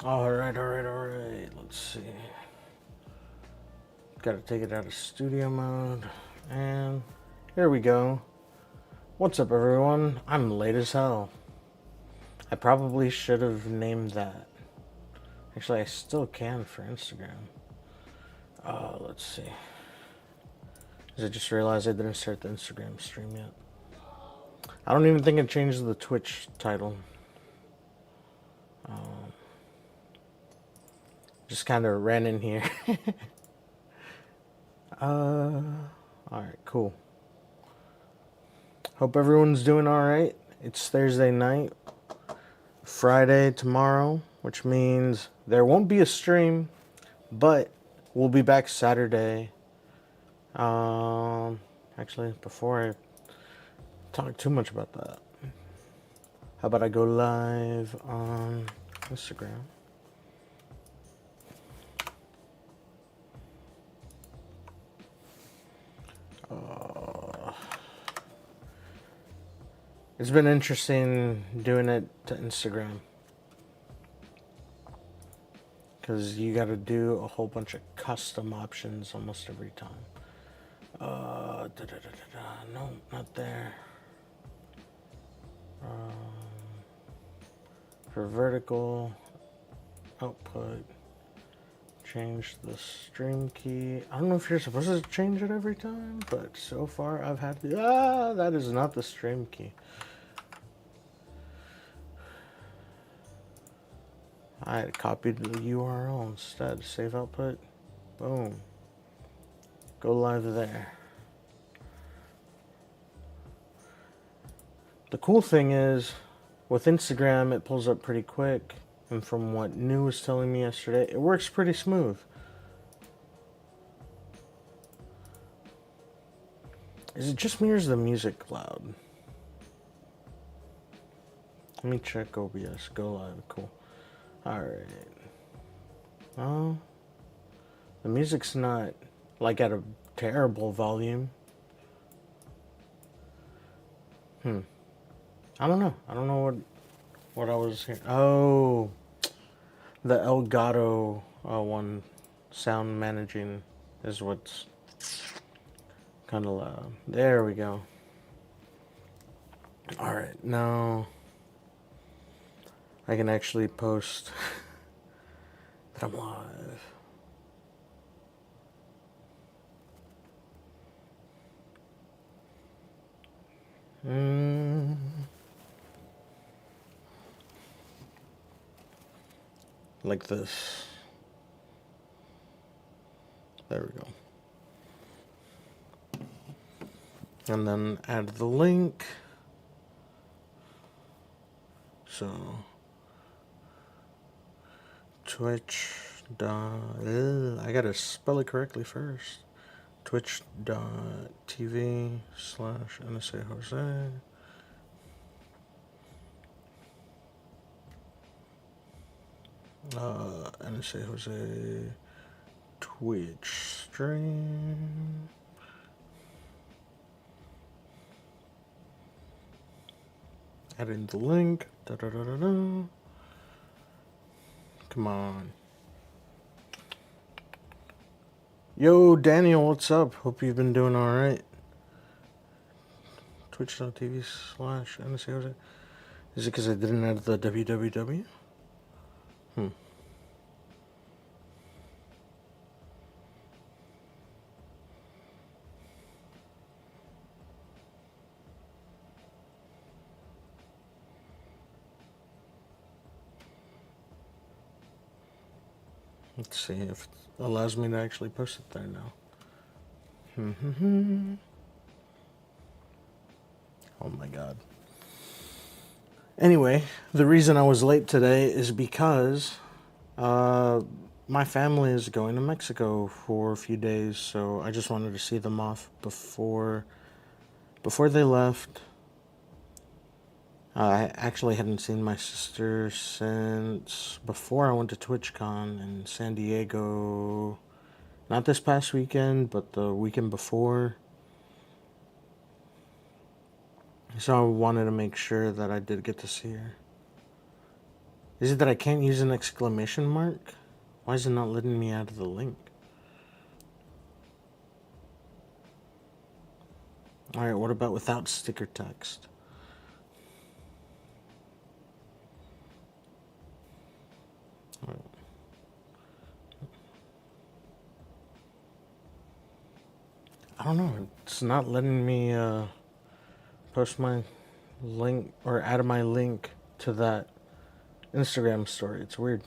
Alright. Let's see. Gotta take it out of studio mode. And here we go. What's up, everyone? I'm late as hell. I probably should have named that. Actually, I still can for Instagram. Let's see. I just realized I didn't start the Instagram stream yet. I don't even think it changed the Twitch title. Just kind of ran in here. Alright, cool. Hope everyone's doing alright. It's Thursday night, Friday tomorrow, which means there won't be a stream, but we'll be back Saturday. Actually, before I talk too much about that, how about I go live on Instagram? It's been interesting doing it to Instagram because you got to do a whole bunch of custom options almost every time. No, not there. For vertical output, change the stream key. I don't know if you're supposed to change it every time, but so far I've had to. That is not the stream key. I copied the URL instead. Save output. Boom. Go live there. The cool thing is, with Instagram, it pulls up pretty quick. And from what New was telling me yesterday, it works pretty smooth. Is it just me or is the music loud? Let me check OBS. Go live. Cool. Alright. Oh. The music's not like at a terrible volume. I don't know. I don't know what I was hearing. Oh. The Elgato one, sound managing, is what's kind of loud. There we go. Alright, now I can actually post that I'm live. Like this. There we go. And then add the link. So Twitch. I gotta spell it correctly first. Twitch.tv/NSA Jose. NSA Jose Twitch stream. Add in the link. Come on. Yo, Daniel, what's up? Hope you've been doing alright. Twitch.tv/NSA Jose. Is it because I didn't add the www? Let's see if it allows me to actually post it there now. Oh my god. Anyway, the reason I was late today is because my family is going to Mexico for a few days, so I just wanted to see them off before they left. I actually hadn't seen my sister since before I went to TwitchCon in San Diego. Not this past weekend, but the weekend before. So I wanted to make sure that I did get to see her. Is it that I can't use an exclamation mark? Why is it not letting me add the link? Alright, what about without sticker text? Right. I don't know. It's not letting me post my link or add my link to that Instagram story. It's weird.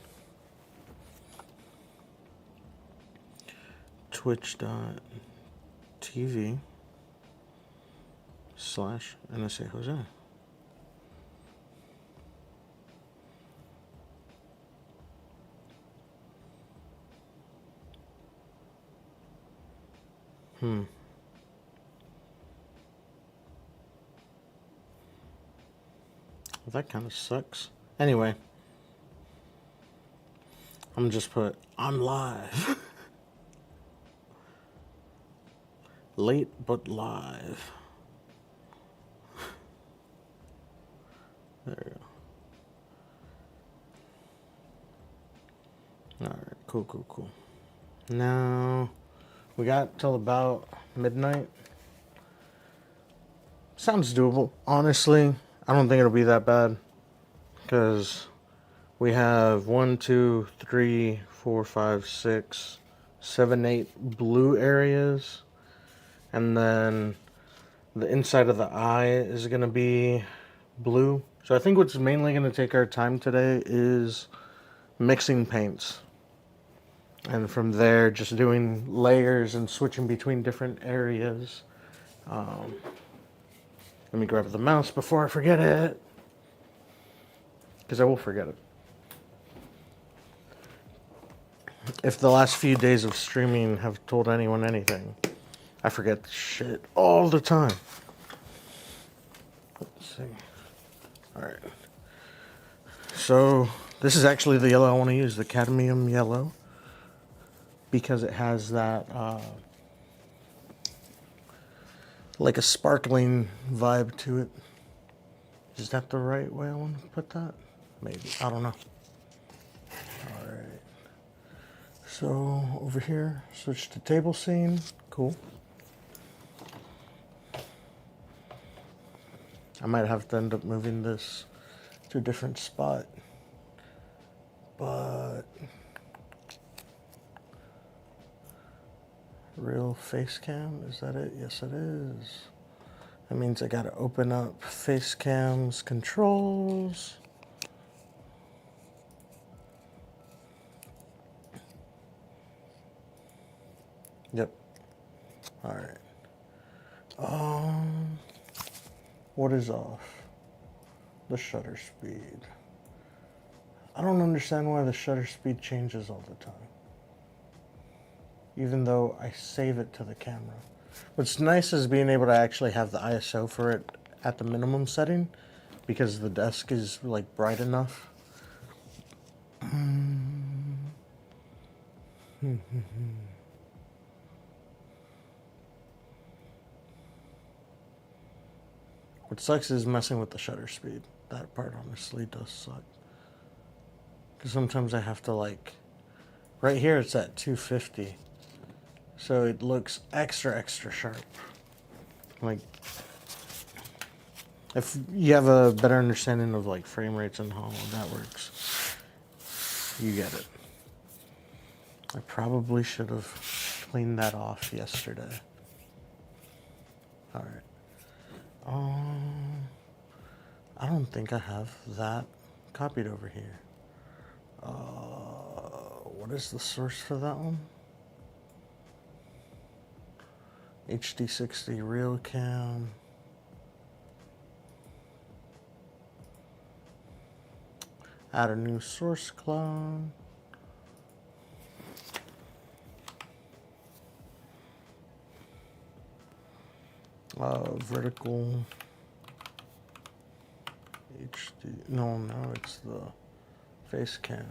Twitch.tv/NSA Jose. Well, that kind of sucks. Anyway, I'm just put, I'm live. Late but live. There we go. Alright, cool. Now, we got till about midnight. Sounds doable. Honestly, I don't think it'll be that bad. Because we have 1, 2, 3, 4, 5, 6, 7, 8 blue areas. And then the inside of the eye is going to be blue. So I think what's mainly going to take our time today is mixing paints. And from there, just doing layers and switching between different areas. Let me grab the mouse before I forget it. Because I will forget it. If the last few days of streaming have told anyone anything, I forget shit all the time. Let's see. Alright. So, this is actually the yellow I want to use, the cadmium yellow. Because it has that, like a sparkling vibe to it. Is that the right way I want to put that? Maybe. I don't know. Alright. So, over here, switch to table scene. Cool. I might have to end up moving this to a different spot. But real face cam, is that it? Yes, it is. That means I gotta open up face cam's controls. Yep. All right. What is off? The shutter speed. I don't understand why the shutter speed changes all the time. Even though I save it to the camera. What's nice is being able to actually have the ISO for it at the minimum setting because the desk is like bright enough. What sucks is messing with the shutter speed. That part honestly does suck. Because sometimes I have to like, right here it's at 250. So it looks extra sharp. Like, if you have a better understanding of like frame rates and how that works, you get it. I probably should have cleaned that off yesterday. All right. I don't think I have that copied over here. What is the source for that one? HD60 real cam. Add a new source clone. Vertical HD. No, it's the face cam.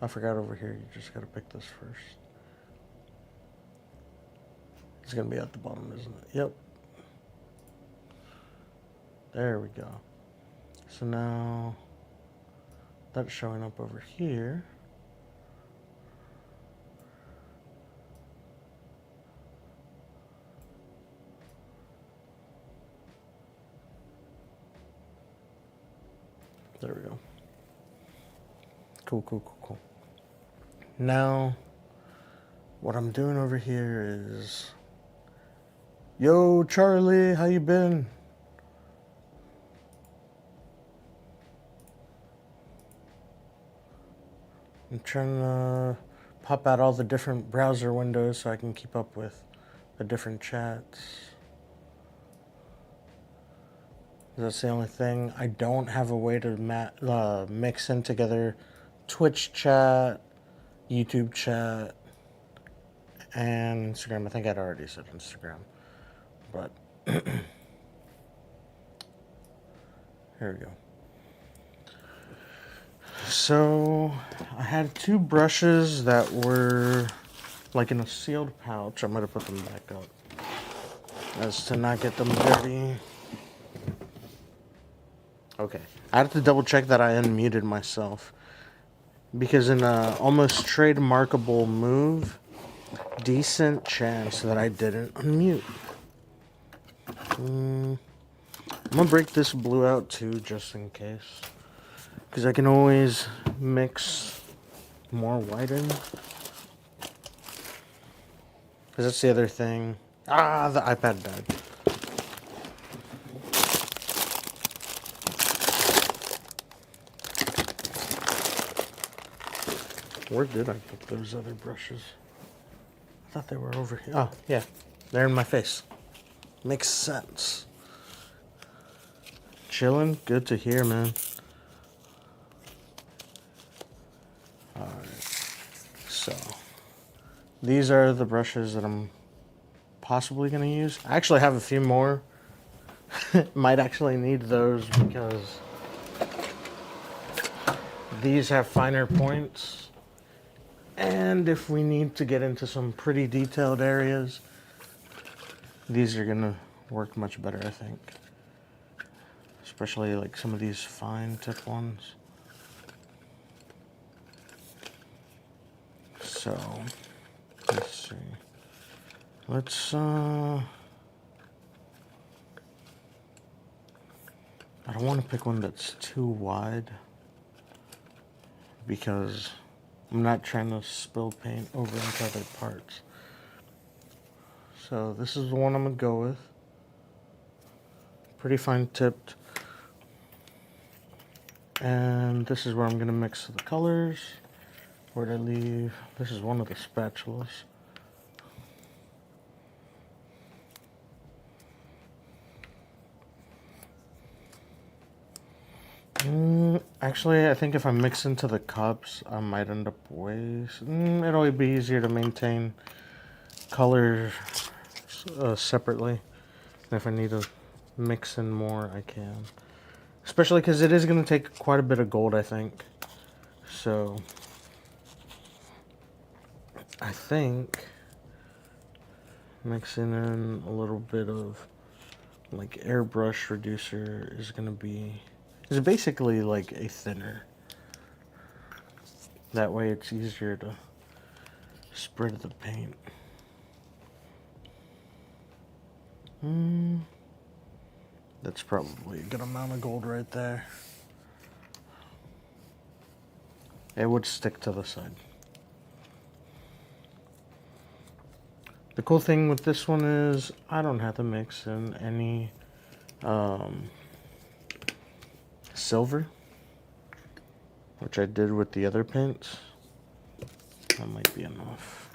I forgot over here. You just gotta pick this first. It's gonna be at the bottom, isn't it? Yep. There we go. So now that's showing up over here. There we go. Cool. Now, what I'm doing over here is, yo, Charlie, how you been? I'm trying to pop out all the different browser windows so I can keep up with the different chats. That's the only thing. I don't have a way to mix in together Twitch chat, YouTube chat, and Instagram. I think I'd already said Instagram. But here we go. So I had two brushes that were like in a sealed pouch. I'm going to put them back up as to not get them dirty. Okay. I have to double check that I unmuted myself, because in a almost trademarkable move, decent chance that I didn't unmute. I'm gonna break this blue out too, just in case, because I can always mix more white in. Because that's the other thing. Ah, the iPad died. Where did I put those other brushes? I thought they were over here. Oh, yeah. They're in my face. Makes sense. Chilling? Good to hear, man. Alright. So, these are the brushes that I'm possibly going to use. I actually have a few more. Might actually need those because these have finer points. And if we need to get into some pretty detailed areas, these are going to work much better, I think. Especially like some of these fine tip ones. So, let's see. I don't want to pick one that's too wide, because I'm not trying to spill paint over into other parts. So this is the one I'm going to go with. Pretty fine tipped. And this is where I'm going to mix the colors. Where'd I leave? This is one of the spatulas. Actually, I think if I mix into the cups, I might end up wasting. It'll be easier to maintain colors separately. And if I need to mix in more, I can. Especially because it is going to take quite a bit of gold, I think. So, I think mixing in a little bit of like airbrush reducer is going to be... It's basically like a thinner. That way it's easier to spread the paint. That's probably a good amount of gold right there. It would stick to the side. The cool thing with this one is I don't have to mix in any silver, which I did with the other paints. That might be enough.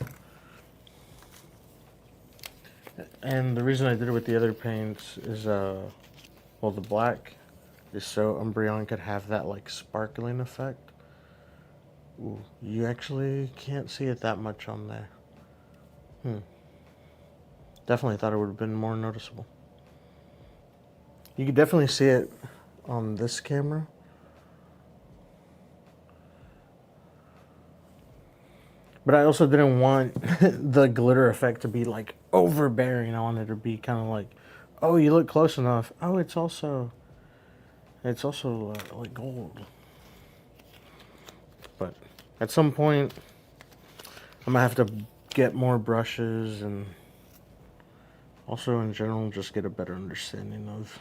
And the reason I did it with the other paints is, well, the black is so Umbreon could have that like sparkling effect. Ooh, you actually can't see it that much on there. Definitely thought it would have been more noticeable. You could definitely see it on this camera. But I also didn't want the glitter effect to be like overbearing. I wanted it to be kind of like, oh, you look close enough. Oh, it's also It's also like gold. But at some point, I'm gonna have to get more brushes and also in general just get a better understanding of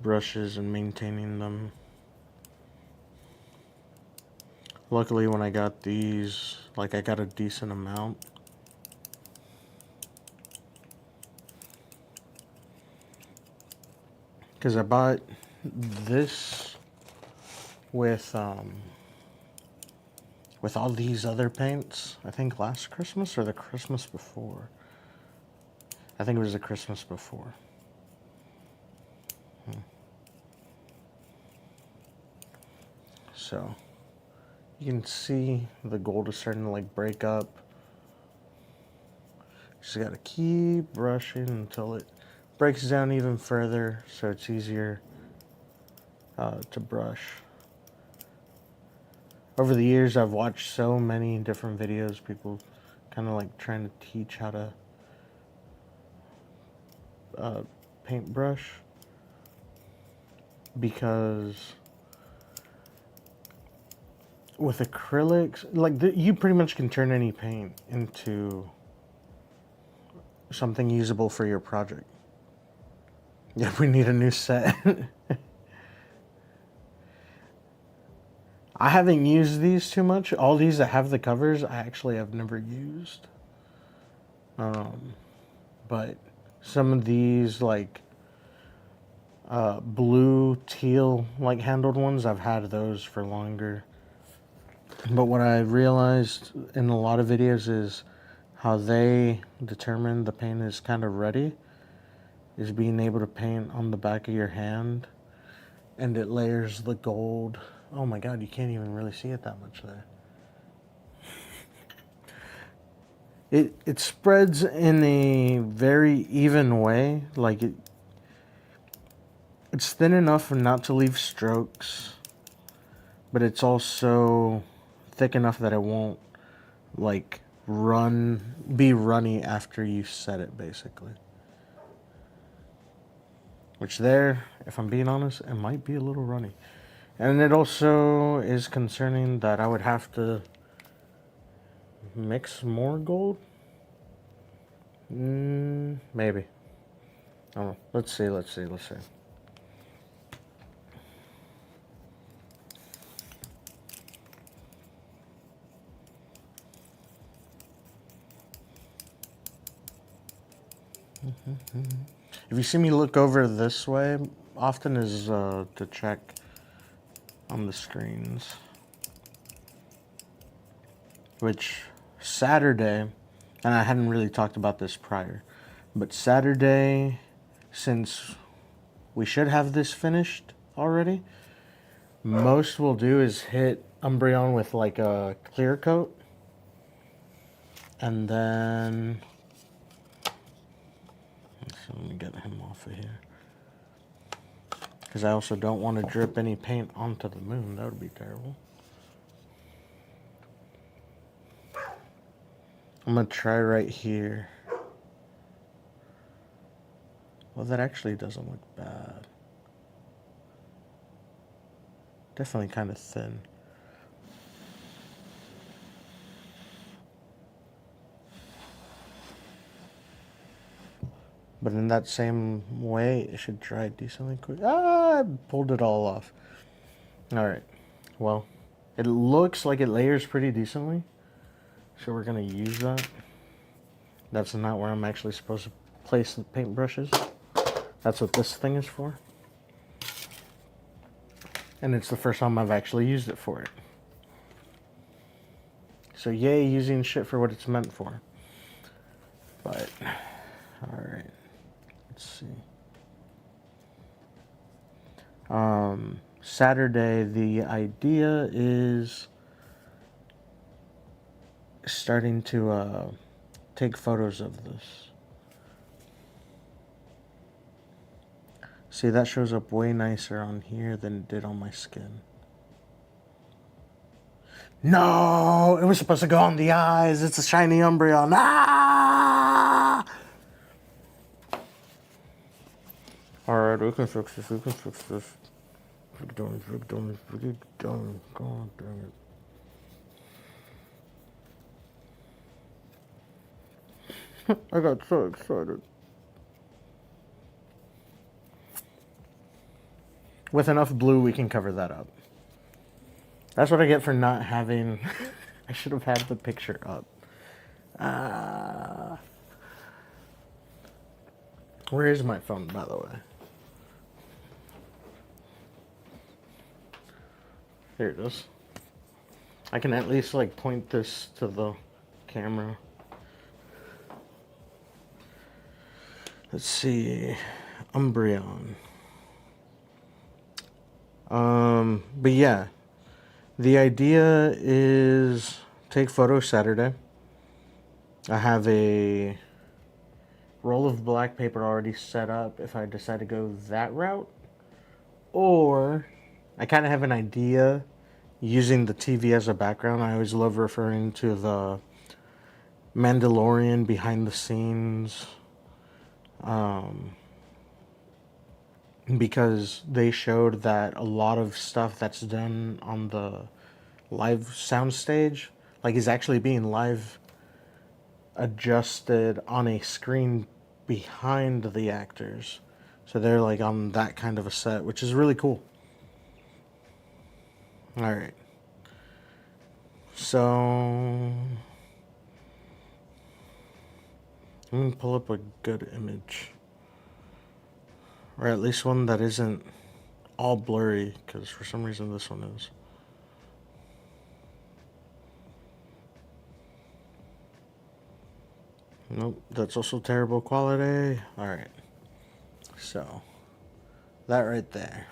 brushes and maintaining them. Luckily when I got these, like I got a decent amount. Because I bought this with all these other paints, I think last Christmas or the Christmas before. I think it was the Christmas before. So you can see the gold is starting to like break up. Just gotta keep brushing until it breaks down even further so it's easier to brush. Over the years I've watched so many different videos, people kind of like trying to teach how to paintbrush, because with acrylics, like you pretty much can turn any paint into something usable for your project. Yeah, we need a new set. I haven't used these too much. All these that have the covers, I actually have never used. But some of these, like blue, teal, like handled ones, I've had those for longer. But what I realized in a lot of videos is how they determine the paint is kind of ready is being able to paint on the back of your hand, and it layers the gold. Oh my god, you can't even really see it that much there. It spreads in a very even way, like it's thin enough not to leave strokes, but it's also thick enough that it won't like be runny after you set it, basically. Which there, if I'm being honest, it might be a little runny. And it also is concerning that I would have to mix more gold. Maybe. I don't know. Let's see. If you see me look over this way, often is to check on the screens. Which Saturday, and I hadn't really talked about this prior, but Saturday, since we should have this finished already, most we'll do is hit Umbreon with like a clear coat, and then so let me get him off of here, because I also don't want to drip any paint onto the moon. That would be terrible. I'm gonna try right here. Well, that actually doesn't look bad. Definitely kind of thin. But in that same way, it should dry decently quick. Ah, I pulled it all off. Alright, well, it looks like it layers pretty decently, so we're going to use that. That's not where I'm actually supposed to place the paintbrushes. That's what this thing is for. And it's the first time I've actually used it for it. So yay, using shit for what it's meant for. But, alright, let's see. Saturday, the idea is starting to take photos of this. See, that shows up way nicer on here than it did on my skin. No, it was supposed to go on the eyes. It's a shiny Umbreon. Ah! Alright, we can fix this. Victim. God damn it. I got so excited. With enough blue, we can cover that up. That's what I get for not having... I should have had the picture up. Where is my phone, by the way? Here it is. I can at least like point this to the camera. Let's see. Umbreon. But yeah. The idea is take photos Saturday. I have a roll of black paper already set up if I decide to go that route. Or I kind of have an idea using the TV as a background. I always love referring to the Mandalorian behind the scenes because they showed that a lot of stuff that's done on the live soundstage is actually being live adjusted on a screen behind the actors. So they're like on that kind of a set, which is really cool. All right. So I'm going to pull up a good image. Or at least one that isn't all blurry, because for some reason this one is. Nope, that's also terrible quality. Alright. So, that right there.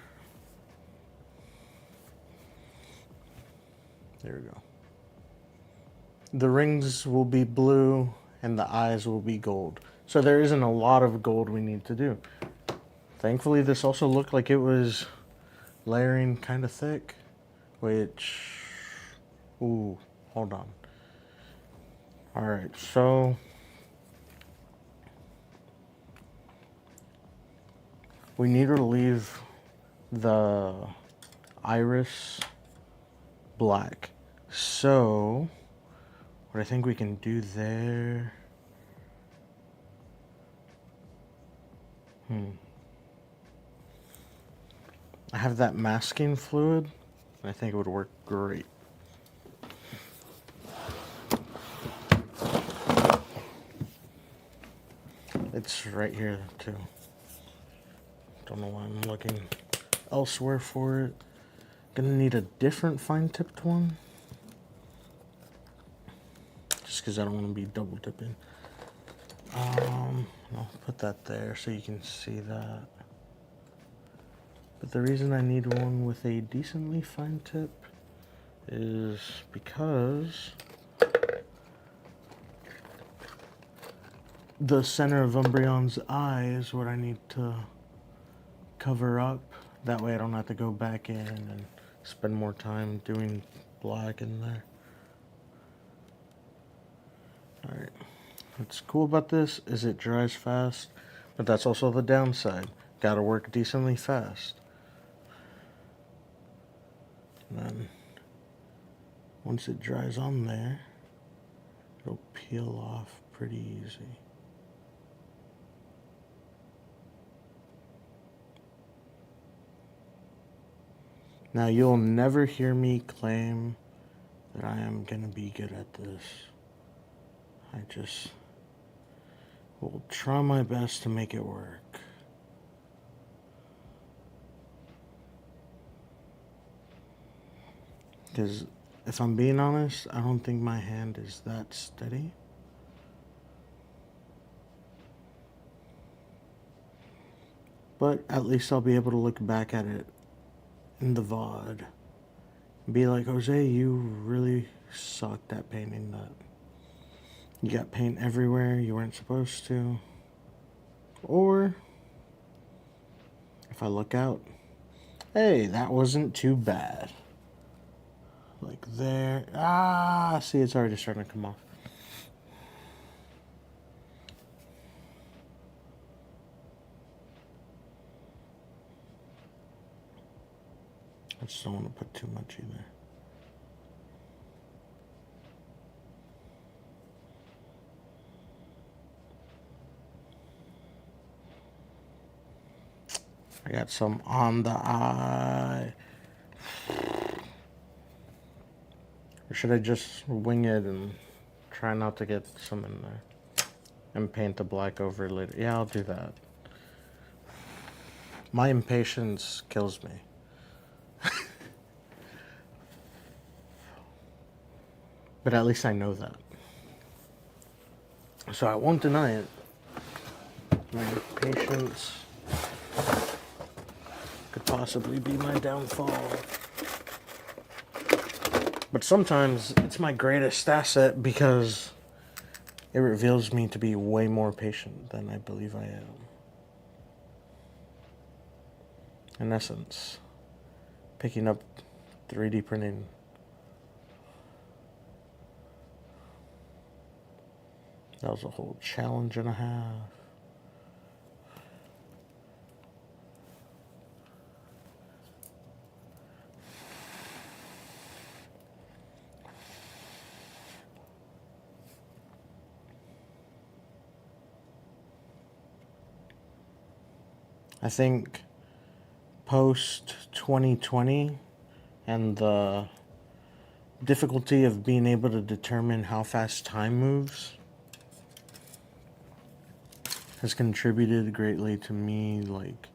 There we go. The rings will be blue and the eyes will be gold. So there isn't a lot of gold we need to do. Thankfully, this also looked like it was layering kind of thick, which... Ooh, hold on. Alright, so... we need to leave the iris black. So, what I think we can do there... I have that masking fluid. I think it would work great. It's right here too. Don't know why I'm looking elsewhere for it. Gonna need a different fine tipped one. Just because I don't want to be double dipping. I'll put that there so you can see that. But the reason I need one with a decently fine tip is because the center of Umbreon's eye is what I need to cover up. That way I don't have to go back in and spend more time doing black in there. Alright. What's cool about this is it dries fast, but that's also the downside. Gotta work decently fast. And then once it dries on there, it'll peel off pretty easy. Now you'll never hear me claim that I am gonna be good at this. I just will try my best to make it work. Because if I'm being honest, I don't think my hand is that steady. But at least I'll be able to look back at it in the VOD and be like, Jose, you really sucked at painting that. You got paint everywhere you weren't supposed to. Or if I look out, hey, that wasn't too bad. Like there. Ah, see, it's already starting to come off. I just don't want to put too much either. I got some on the eye. Or should I just wing it and try not to get some in there? And paint the black over later. Yeah, I'll do that. My impatience kills me. But at least I know that. So I won't deny it. My impatience could possibly be my downfall. But sometimes it's my greatest asset because it reveals me to be way more patient than I believe I am. In essence, picking up 3D printing. That was a whole challenge and a half. I think post 2020 and the difficulty of being able to determine how fast time moves has contributed greatly to me, like,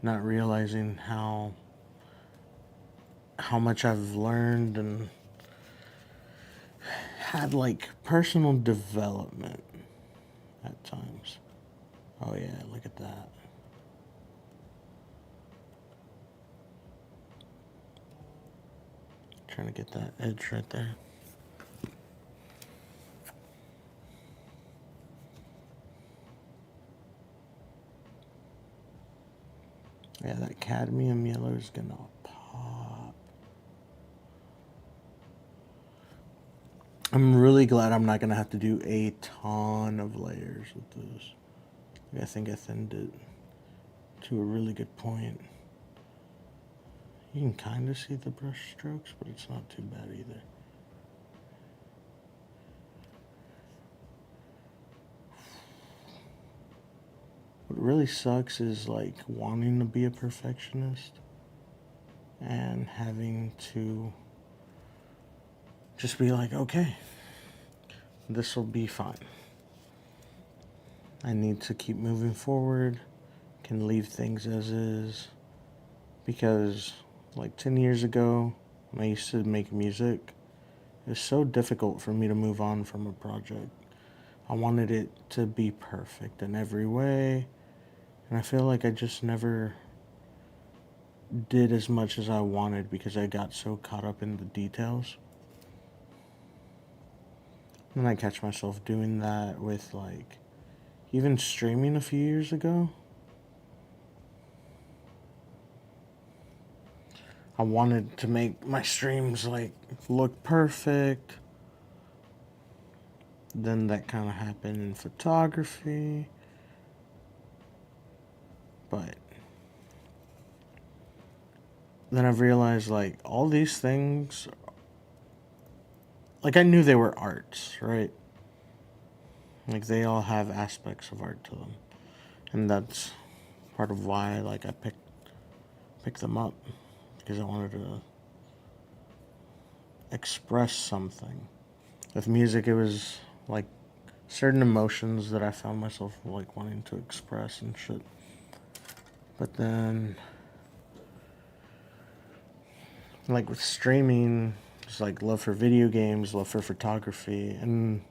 not realizing how much I've learned and had, like, personal development at times. Oh yeah, look at that. Trying to get that edge right there. Yeah, that cadmium yellow is gonna pop. I'm really glad I'm not gonna have to do a ton of layers with this. I think I thinned it to a really good point. You can kind of see the brush strokes, but it's not too bad either. What really sucks is, like, wanting to be a perfectionist and having to just be like, okay, this will be fine. I need to keep moving forward, can leave things as is, because like 10 years ago when I used to make music, it was so difficult for me to move on from a project. I wanted it to be perfect in every way, and I feel like I just never did as much as I wanted because I got so caught up in the details. And I catch myself doing that with, like, even streaming a few years ago. I wanted to make my streams, like, look perfect. Then that kind of happened in photography. But then I've realized, like, all these things, like, I knew they were arts, right? Like, they all have aspects of art to them. And that's part of why, like, I picked them up. Because I wanted to express something. With music, it was, like, certain emotions that I found myself, like, wanting to express and shit. But then, like, with streaming, it's like love for video games, love for photography, and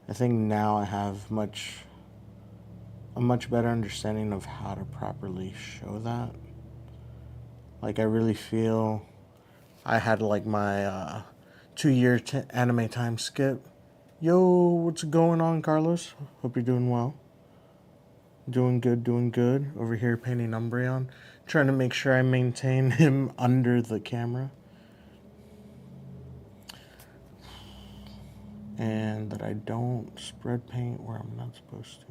I think now I have a much better understanding of how to properly show that. Like, I really feel I had, like, my 2-year anime time skip. Yo, what's going on, Carlos? Hope you're doing well. Doing good, doing good. Over here painting Umbreon. Trying to make sure I maintain him under the camera. And that I don't spread paint where I'm not supposed to.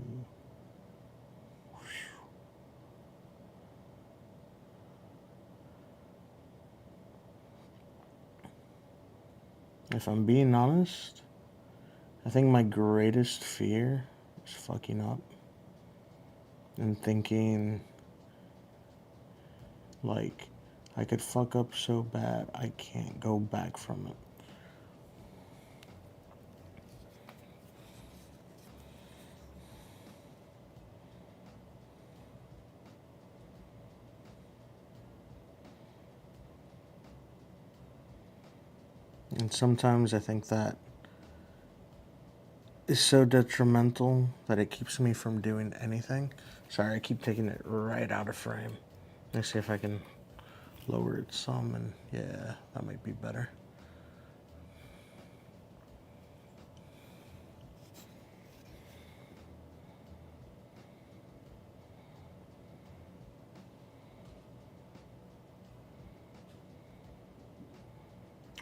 If I'm being honest, I think my greatest fear is fucking up and thinking like I could fuck up so bad I can't go back from it. And sometimes I think that is so detrimental that it keeps me from doing anything. Sorry, I keep taking it right out of frame. Let's see if I can lower it some, and yeah, that might be better.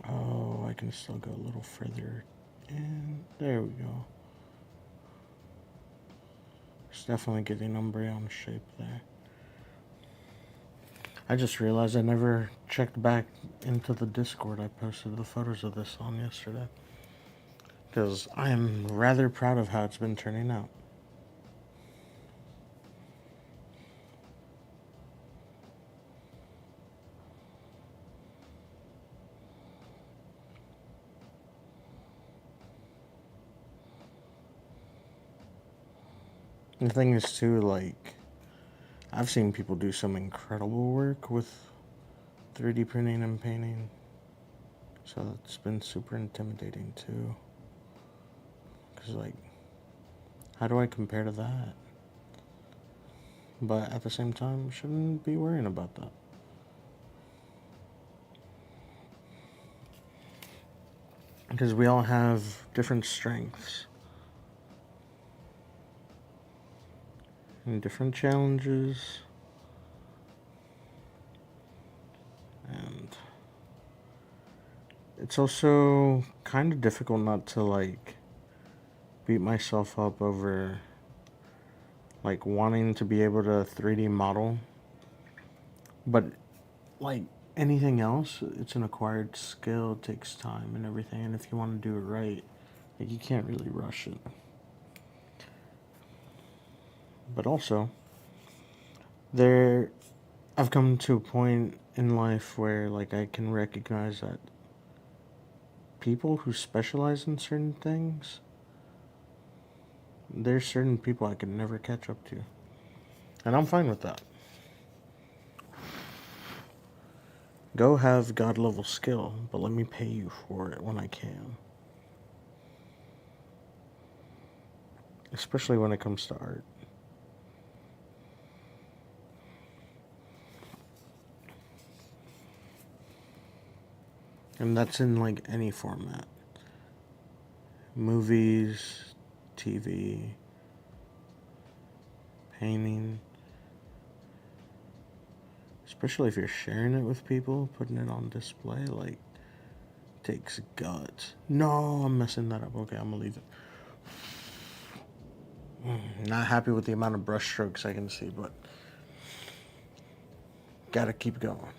Oh, I can still go a little further. And there we go. It's definitely getting Umbreon shape there. I just realized I never checked back into the Discord I posted the photos of this on yesterday. Because I am rather proud of how it's been turning out. The thing is too, like, I've seen people do some incredible work with 3D printing and painting. So it's been super intimidating too. Because, like, how do I compare to that? But at the same time, shouldn't be worrying about that. Because we all have different strengths and different challenges. And it's also kind of difficult not to, like, beat myself up over, like, wanting to be able to 3D model. But, like, anything else, it's an acquired skill, it takes time and everything. And if you want to do it right, like, you can't really rush it. But also, I've come to a point in life where, like, I can recognize that people who specialize in certain things, there's certain people I could never catch up to. And I'm fine with that. Go have God level skill, but let me pay you for it when I can. Especially when it comes to art. And that's in, like, any format. Movies, TV, painting. Especially if you're sharing it with people, putting it on display, like, takes guts. No, I'm messing that up. Okay, I'm gonna leave it. Not happy with the amount of brush strokes I can see, but gotta keep going.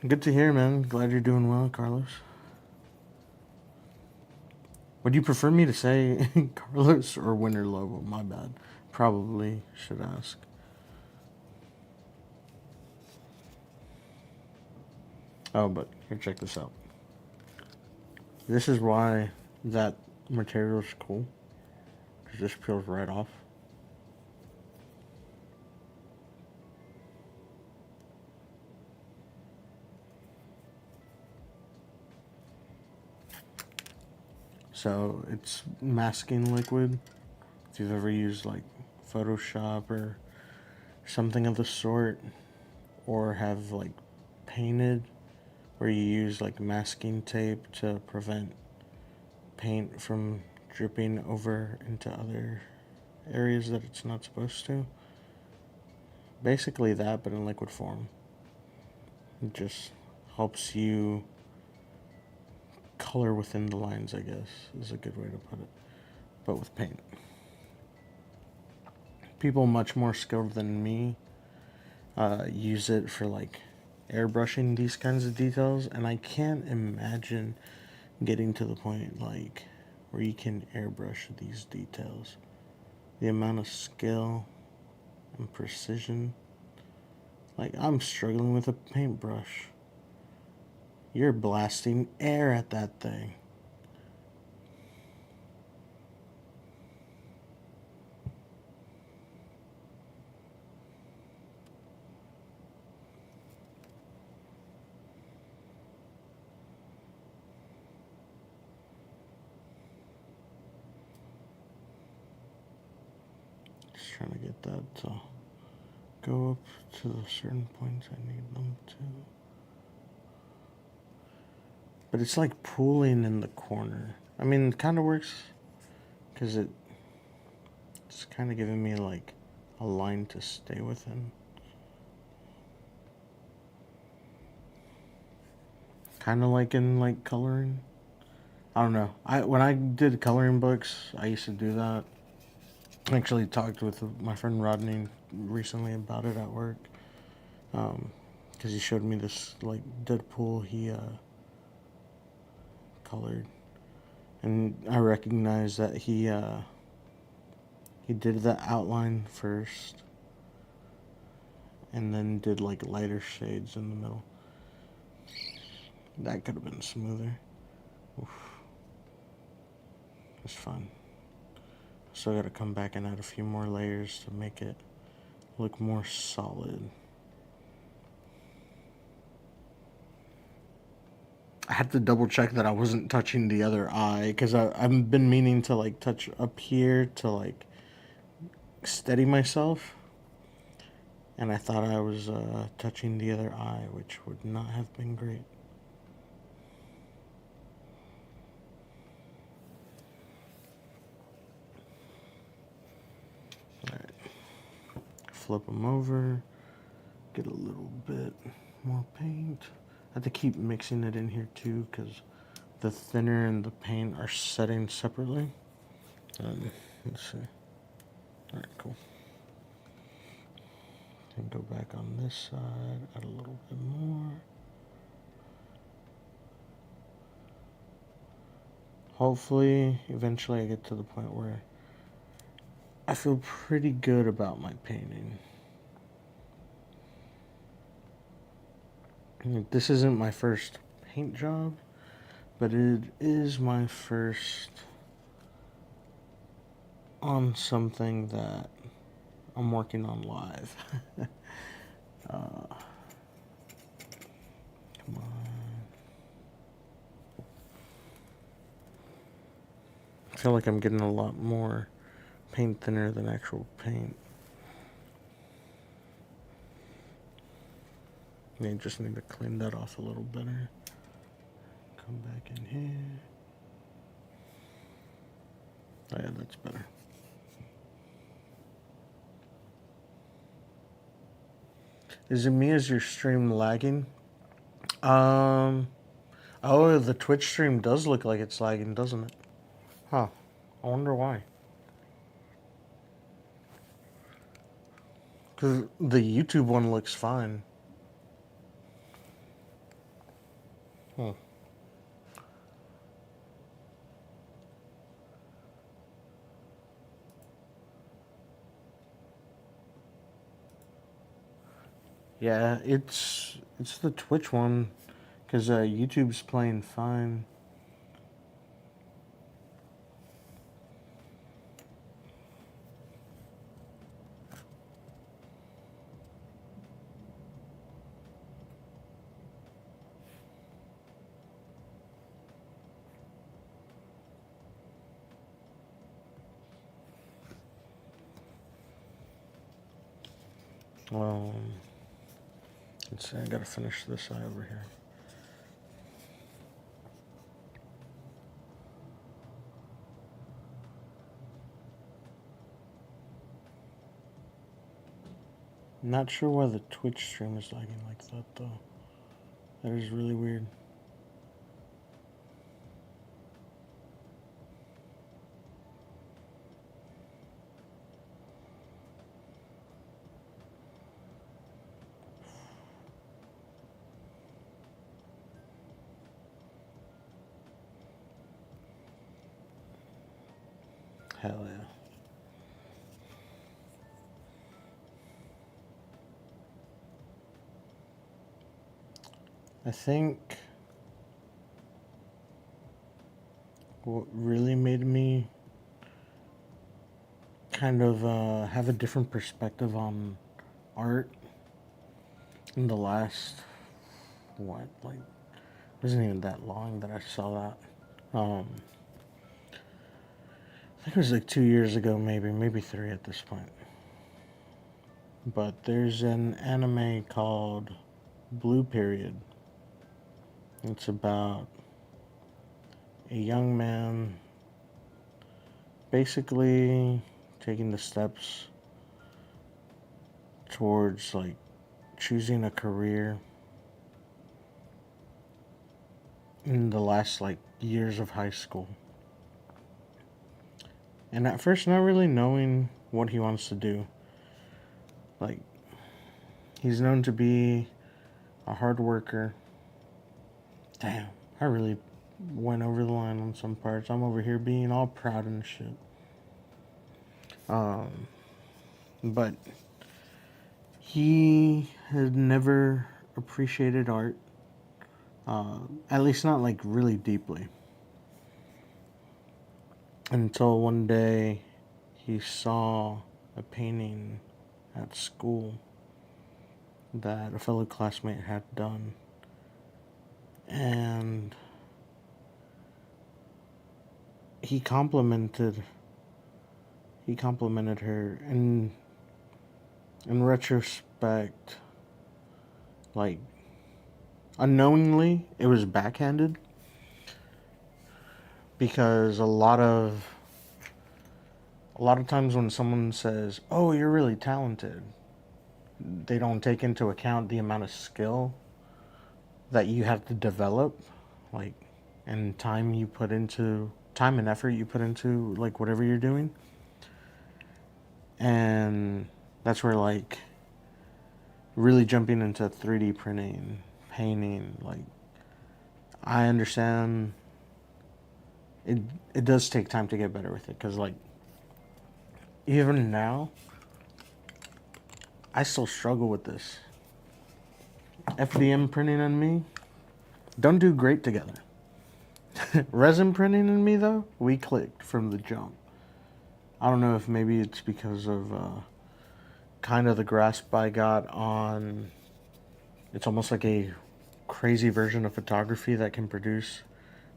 Good to hear, man. Glad you're doing well, Carlos. Would you prefer me to say Carlos or Winter Lobo? My bad. Probably should ask. Oh, but here, check this out. This is why that material is cool. Because this peels right off. So it's masking liquid. If you've ever used, like, Photoshop or something of the sort, or have, like, painted, where you use, like, masking tape to prevent paint from dripping over into other areas that it's not supposed to. Basically that, but in liquid form. It just helps you color within the lines, I guess, is a good way to put it. But with paint. People much more skilled than me use it for, like, airbrushing these kinds of details, and I can't imagine getting to the point like where you can airbrush these details. The amount of skill and precision. Like, I'm struggling with a paintbrush. You're blasting air at that thing. Just trying to get that to go up to the certain points I need them to. But it's like pooling in the corner. I mean, it kind of works because it's kind of giving me like a line to stay within. Kind of like in like coloring. I don't know. When I did coloring books, I used to do that. I actually talked with my friend Rodney recently about it at work. Because he showed me this like Deadpool he colored, and I recognized that he did the outline first, and then did like lighter shades in the middle. That could have been smoother. Oof. It's fun. Still gotta come back and add a few more layers to make it look more solid. I had to double check that I wasn't touching the other eye because I've been meaning to like touch up here to like steady myself, and I thought I was touching the other eye, which would not have been great. Alright, flip them over, get a little bit more paint. I have to keep mixing it in here too because the thinner and the paint are setting separately. Let's see. Alright, cool. And go back on this side, add a little bit more. Hopefully, eventually I get to the point where I feel pretty good about my painting. This isn't my first paint job, but it is my first on something that I'm working on live. Come on. I feel like I'm getting a lot more paint thinner than actual paint. I just need to clean that off a little better. Come back in here. Oh yeah, that's better. Is it me? Is your stream lagging? Oh, the Twitch stream does look like it's lagging, doesn't it? Huh. I wonder why. Because the YouTube one looks fine. Yeah, it's the Twitch one, because YouTube's playing fine. Well, let's see, I gotta finish this eye over here. Not sure why the Twitch stream is lagging like that, though. That is really weird. Hell yeah. I think what really made me kind of have a different perspective on art in the last, what, like, it wasn't even that long that I saw that. I think it was like 2 years ago, maybe three at this point. But there's an anime called Blue Period. It's about a young man basically taking the steps towards like choosing a career in the last like years of high school. And at first not really knowing what he wants to do. Like, he's known to be a hard worker. Damn, I really went over the line on some parts. I'm over here being all proud and shit. But he had never appreciated art, at least not like really deeply. Until one day he saw a painting at school that a fellow classmate had done. And he complimented her, and in retrospect, like, unknowingly it was backhanded, because a lot of times when someone says, "Oh, you're really talented," they don't take into account the amount of skill that you have to develop, like, and time and effort you put into like whatever you're doing. And that's where, like, really jumping into 3D printing, painting, like, I understand it does take time to get better with it, because, like, even now I still struggle with this. FDM printing and me don't do great together. Resin printing and me, though, we clicked from the jump. I don't know if maybe it's because of kind of the grasp I got on. It's almost like a crazy version of photography that can produce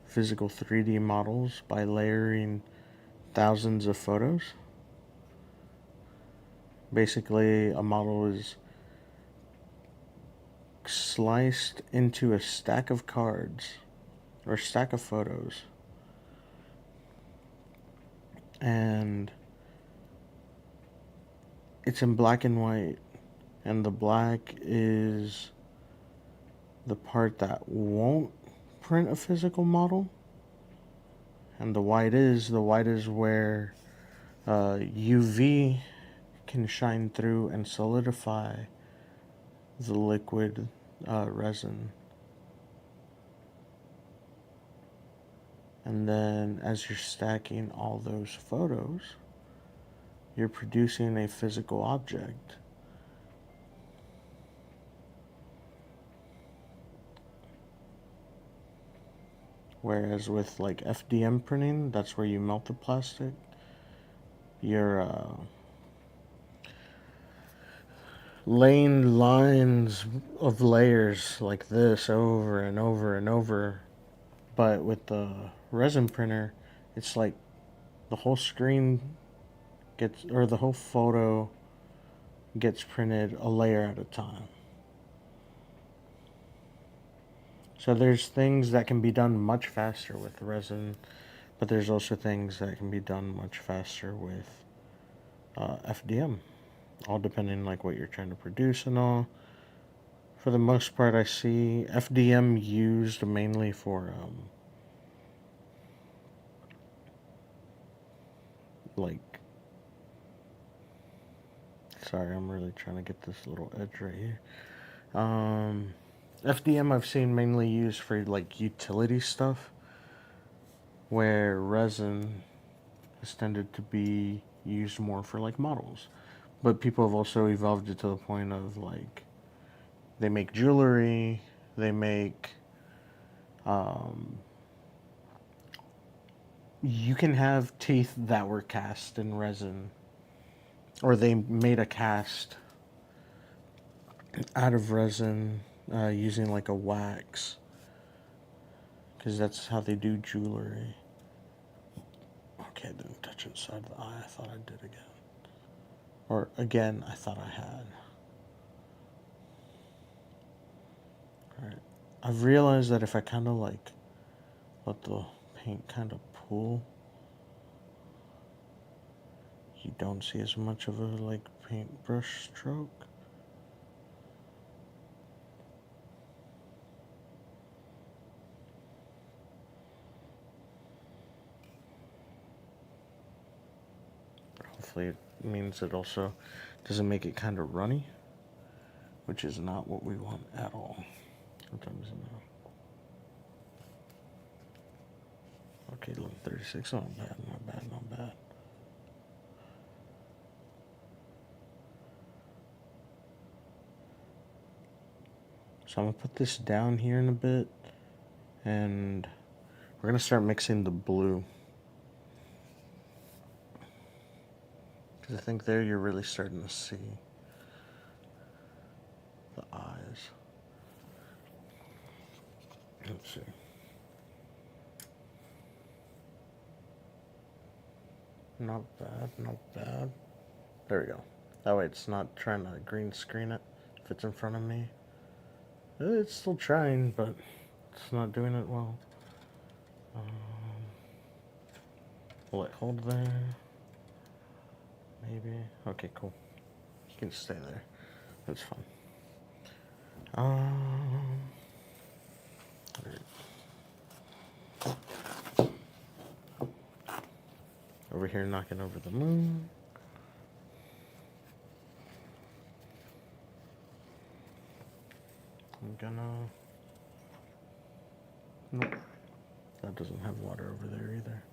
physical 3D models by layering thousands of photos. Basically, a model is sliced into a stack of cards or a stack of photos, and it's in black and white, and the black is the part that won't print a physical model, and the white is where UV can shine through and solidify the liquid resin. And then as you're stacking all those photos, you're producing a physical object. Whereas with like FDM printing, that's where you melt the plastic. You're laying lines of layers like this over and over and over. But with the resin printer, it's like the whole screen the whole photo gets printed a layer at a time. So there's things that can be done much faster with resin, but there's also things that can be done much faster with FDM, all depending like what you're trying to produce and all. For the most part, I see FDM used mainly for like, sorry, I'm really trying to get this little edge right here. FDM I've seen mainly used for like utility stuff, where resin has tended to be used more for like models. But people have also evolved it to the point of like they make jewelry, they make you can have teeth that were cast in resin, or they made a cast out of resin using like a wax, because that's how they do jewelry. Okay, I didn't touch inside the eye. I thought I did again. Or again, I thought I had. Alright. I've realized that if I kind of like let the paint kind of pool, you don't see as much of a like paintbrush stroke. Hopefully it means it also doesn't make it kind of runny, which is not what we want at all. What time is it now? Okay, 11:36. Not bad, not bad, not bad. So I'm gonna put this down here in a bit, and we're gonna start mixing the blue. Because I think there you're really starting to see the eyes. Let's see. Not bad, not bad. There we go. That way it's not trying to green screen it if it's in front of me. It's still trying, but it's not doing it well. Will it hold there? Maybe. Okay, cool. You can stay there. That's fine. Over here knocking over the moon. I'm gonna... Nope. That doesn't have water over there either.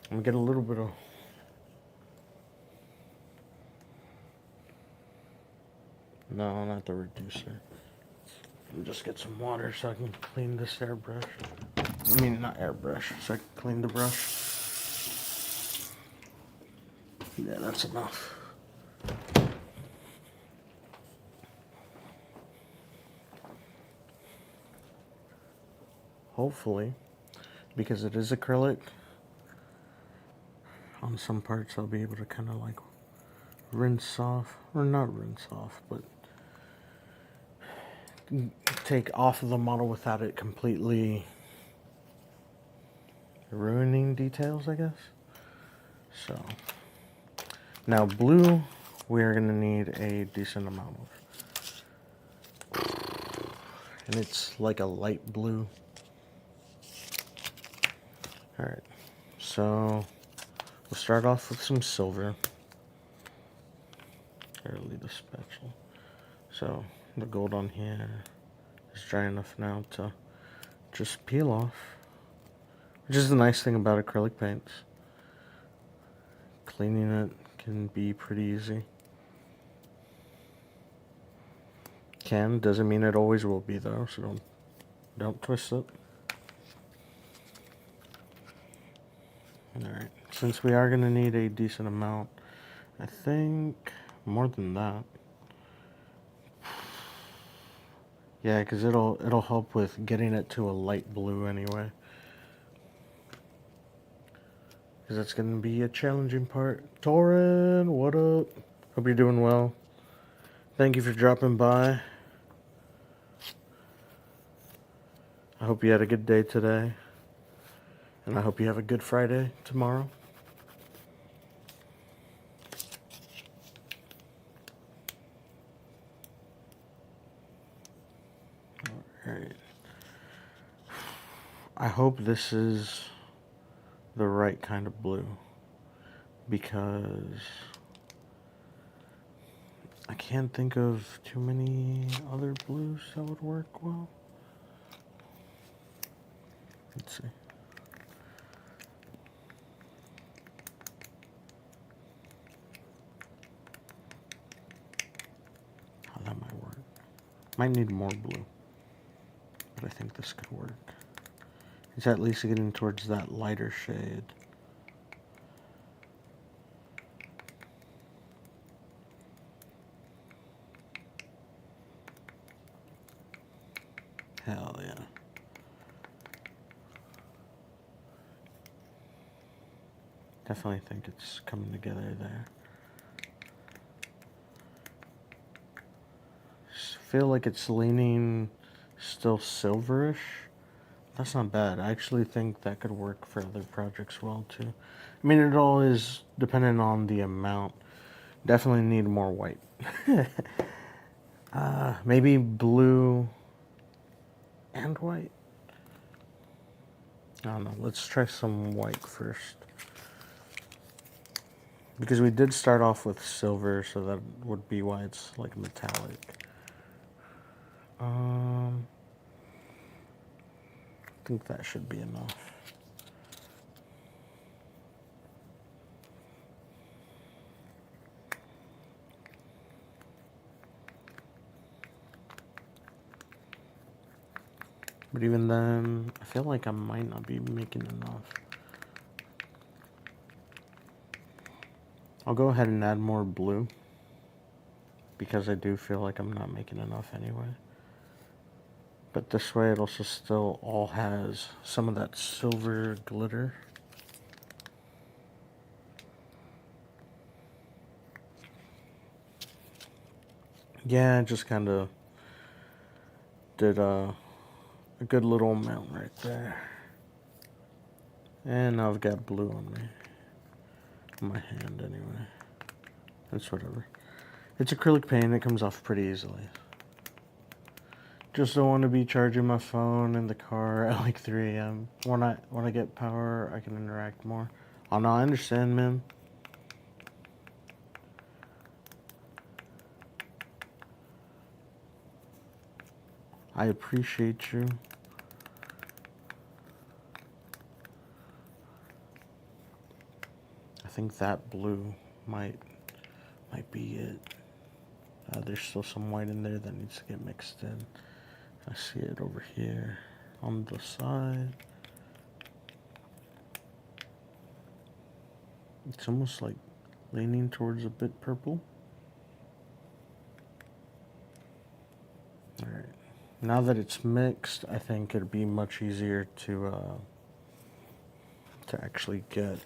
I'm gonna get a little bit of... No, not the reducer. I'll just get some water so I can clean this airbrush. I mean, not airbrush, so I can clean the brush. Yeah, that's enough. Hopefully, because it is acrylic, on some parts I'll be able to kind of like rinse off, or not rinse off, but take off of the model without it completely ruining details, I guess. So, now blue, we are going to need a decent amount of. And it's like a light blue. Alright, so we'll start off with some silver. Barely the spatula. So the gold on here is dry enough now to just peel off. Which is the nice thing about acrylic paints. Cleaning it can be pretty easy. Doesn't mean it always will be though, so don't twist it. Alright, since we are going to need a decent amount, I think more than that. Yeah, because it'll help with getting it to a light blue anyway. Because that's going to be a challenging part. Torin, what up? Hope you're doing well. Thank you for dropping by. I hope you had a good day today. And I hope you have a good Friday tomorrow. Alright. I hope this is the right kind of blue. Because I can't think of too many other blues that would work well. Let's see. Might need more blue, but I think this could work. It's at least getting towards that lighter shade. Hell yeah. Definitely think it's coming together there. Feel like it's leaning still silverish. That's not bad. I actually think that could work for other projects well too. I mean, it all is dependent on the amount. Definitely need more white. Maybe blue and white. I don't know. Let's try some white first. Because we did start off with silver, so that would be why it's like metallic. I think that should be enough. But even then, I feel like I might not be making enough. I'll go ahead and add more blue, because I do feel like I'm not making enough anyway. But this way it also still all has some of that silver glitter. Yeah, I just kind of did a good little amount right there. And now I've got blue on me. On my hand anyway. That's whatever. It's acrylic paint, it comes off pretty easily. Just don't want to be charging my phone in the car at like 3 a.m. When I get power, I can interact more. Oh no, I understand, man. I appreciate you. I think that blue might be it. There's still some white in there that needs to get mixed in. I see it over here on the side. It's almost like leaning towards a bit purple. Alright. Now that it's mixed, I think it'd be much easier to actually get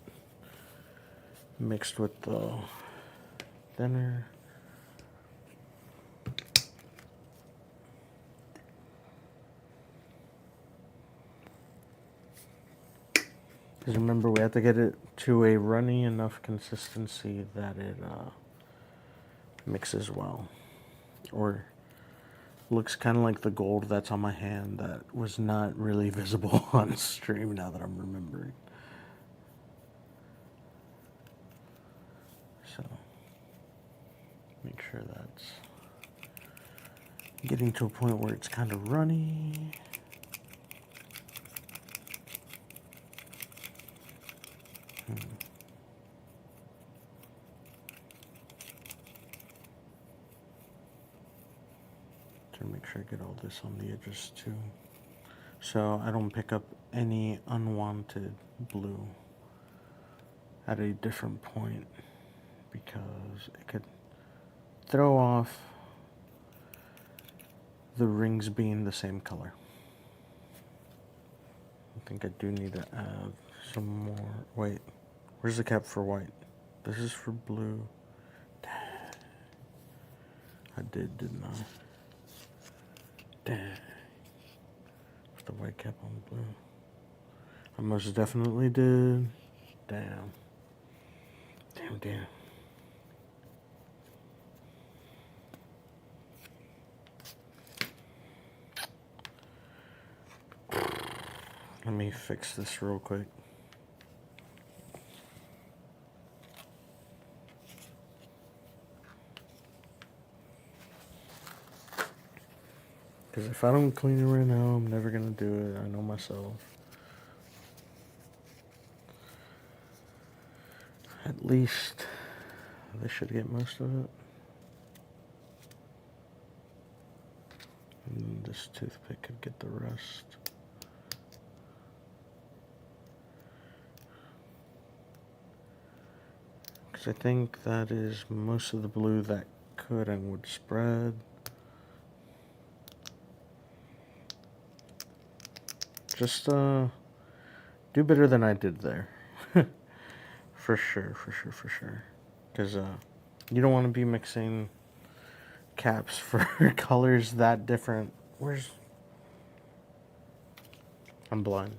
mixed with the thinner. Because remember, we have to get it to a runny enough consistency that it mixes well. Or looks kind of like the gold that's on my hand that was not really visible on stream now that I'm remembering. So, make sure that's getting to a point where it's kind of runny. To make sure I get all this on the edges too, so I don't pick up any unwanted blue at a different point, because it could throw off the rings being the same color. I think I do need to add some more. Wait, where's the cap for white? This is for blue. I didn't I? Dang. With the white cap on the blue. I most definitely did. Damn. Damn. Let me fix this real quick. Because if I don't clean it right now, I'm never going to do it. I know myself. At least they should get most of it. And this toothpick could get the rest. Because I think that is most of the blue that could and would spread. Just do better than I did there. For sure. Because you don't want to be mixing caps for colors that different. I'm blind.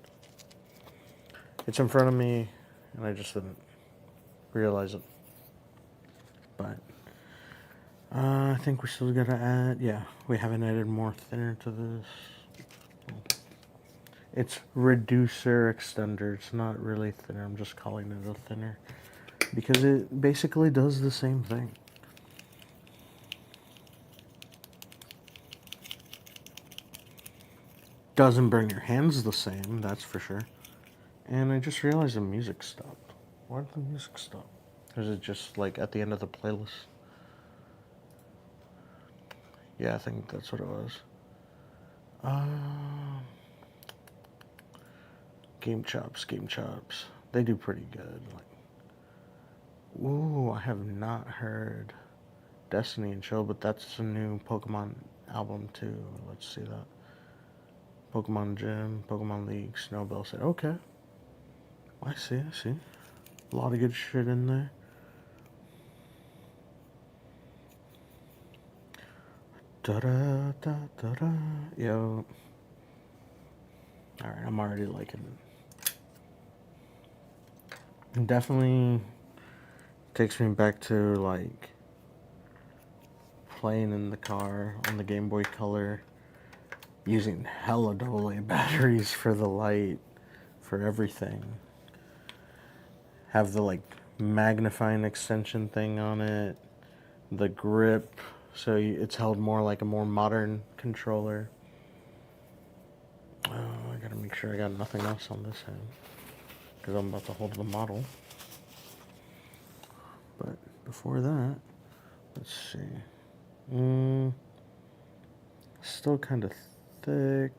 It's in front of me, and I just didn't realize it. But I think we still gotta add. Yeah, we haven't added more thinner to this. It's reducer extender. It's not really thinner. I'm just calling it a thinner because it basically does the same thing. Doesn't burn your hands the same, that's for sure. And I just realized the music stopped. Why did the music stop? Is it just like at the end of the playlist? Yeah, I think that's what it was. Game Chops. They do pretty good. Ooh, I have not heard Destiny and Chill, but that's a new Pokemon album too. Let's see that. Pokemon Gym, Pokemon League, Snowbell said, okay. I see. A lot of good shit in there. Da-da-da-da-da. Yo. Alright, I'm already liking it. Definitely takes me back to like playing in the car on the Game Boy Color, using hella AA batteries for the light, for everything. Have the like magnifying extension thing on it, the grip, so it's held more like a more modern controller. Oh, I gotta make sure I got nothing else on this hand, because I'm about to hold the model. But before that, let's see. Still kind of thick.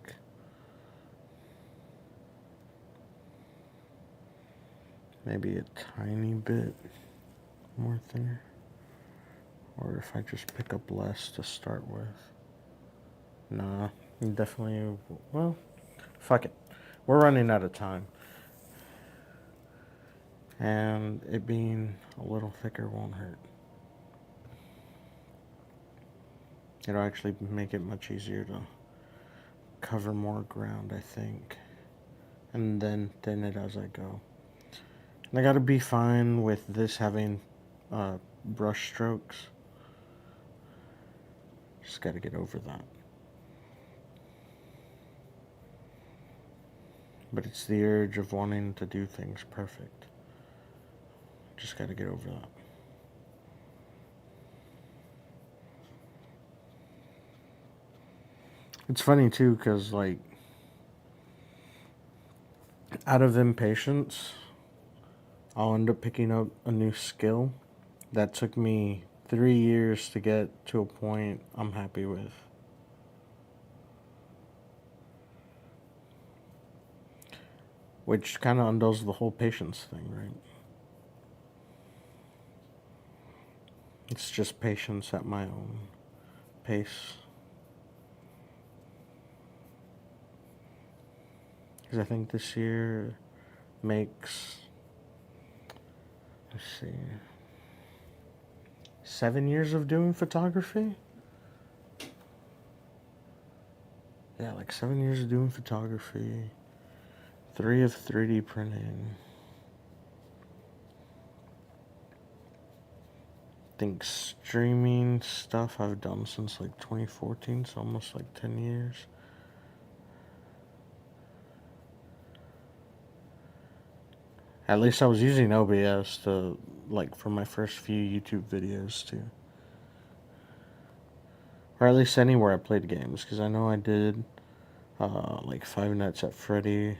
Maybe a tiny bit more thinner. Or if I just pick up less to start with. Nah, definitely, well, fuck it. We're running out of time. And it being a little thicker won't hurt. It'll actually make it much easier to cover more ground, I think. And then thin it as I go. And I gotta be fine with this having brush strokes. Just gotta get over that. But it's the urge of wanting to do things perfect. Just gotta get over that. It's funny too, because like, out of impatience, I'll end up picking up a new skill that took me 3 years to get to a point I'm happy with. Which kind of undoes the whole patience thing, right? It's just patience at my own pace. Because I think this year makes, let's see, 7 years of doing photography? Yeah, like 7 years of doing photography, 3 of 3D printing. I think streaming stuff I've done since like 2014, so almost like 10 years. At least I was using OBS to, like, for my first few YouTube videos too. Or at least anywhere I played games, because I know I did like Five Nights at Freddy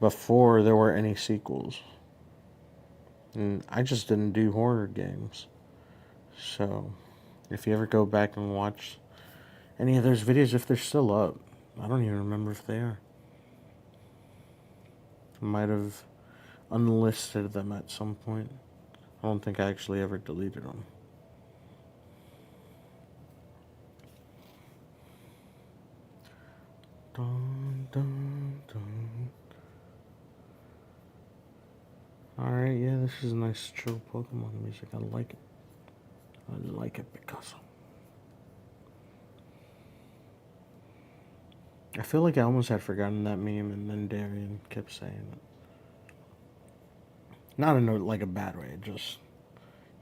before there were any sequels. And I just didn't do horror games. So if you ever go back and watch any of those videos if they're still up. I don't even remember if they are. I might have unlisted them at some point. I don't think I actually ever deleted them. Dun, dun, dun. Alright, yeah, this is nice, chill Pokemon music. I like it. I like it, Picasso. I feel like I almost had forgotten that meme, and then Darian kept saying it. Not in like a bad way, just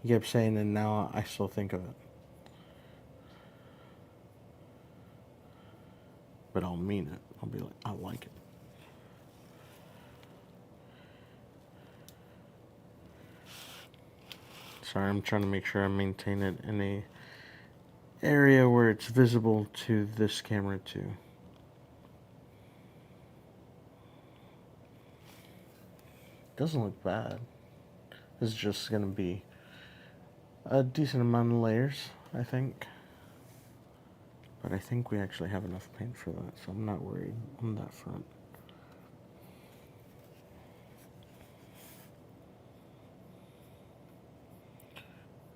he kept saying it, and now I still think of it. But I'll mean it. I'll be like, I like it. Sorry, I'm trying to make sure I maintain it in a area where it's visible to this camera too. Doesn't look bad. This is just gonna be a decent amount of layers, I think. But I think we actually have enough paint for that, so I'm not worried on that front.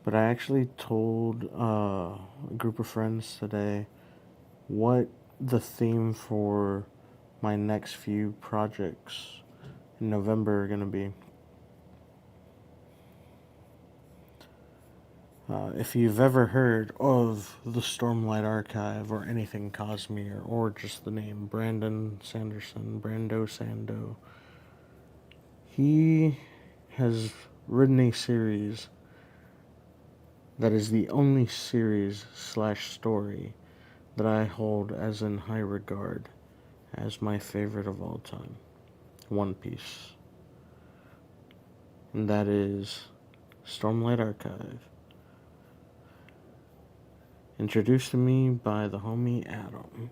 But I actually told a group of friends today what the theme for my next few projects in November are going to be. If you've ever heard of the Stormlight Archive or anything Cosmere, or just the name Brandon Sanderson, Brando Sando, he has written a series that is the only series / story that I hold as in high regard as my favorite of all time, One Piece. And that is Stormlight Archive, introduced to me by the homie Adam.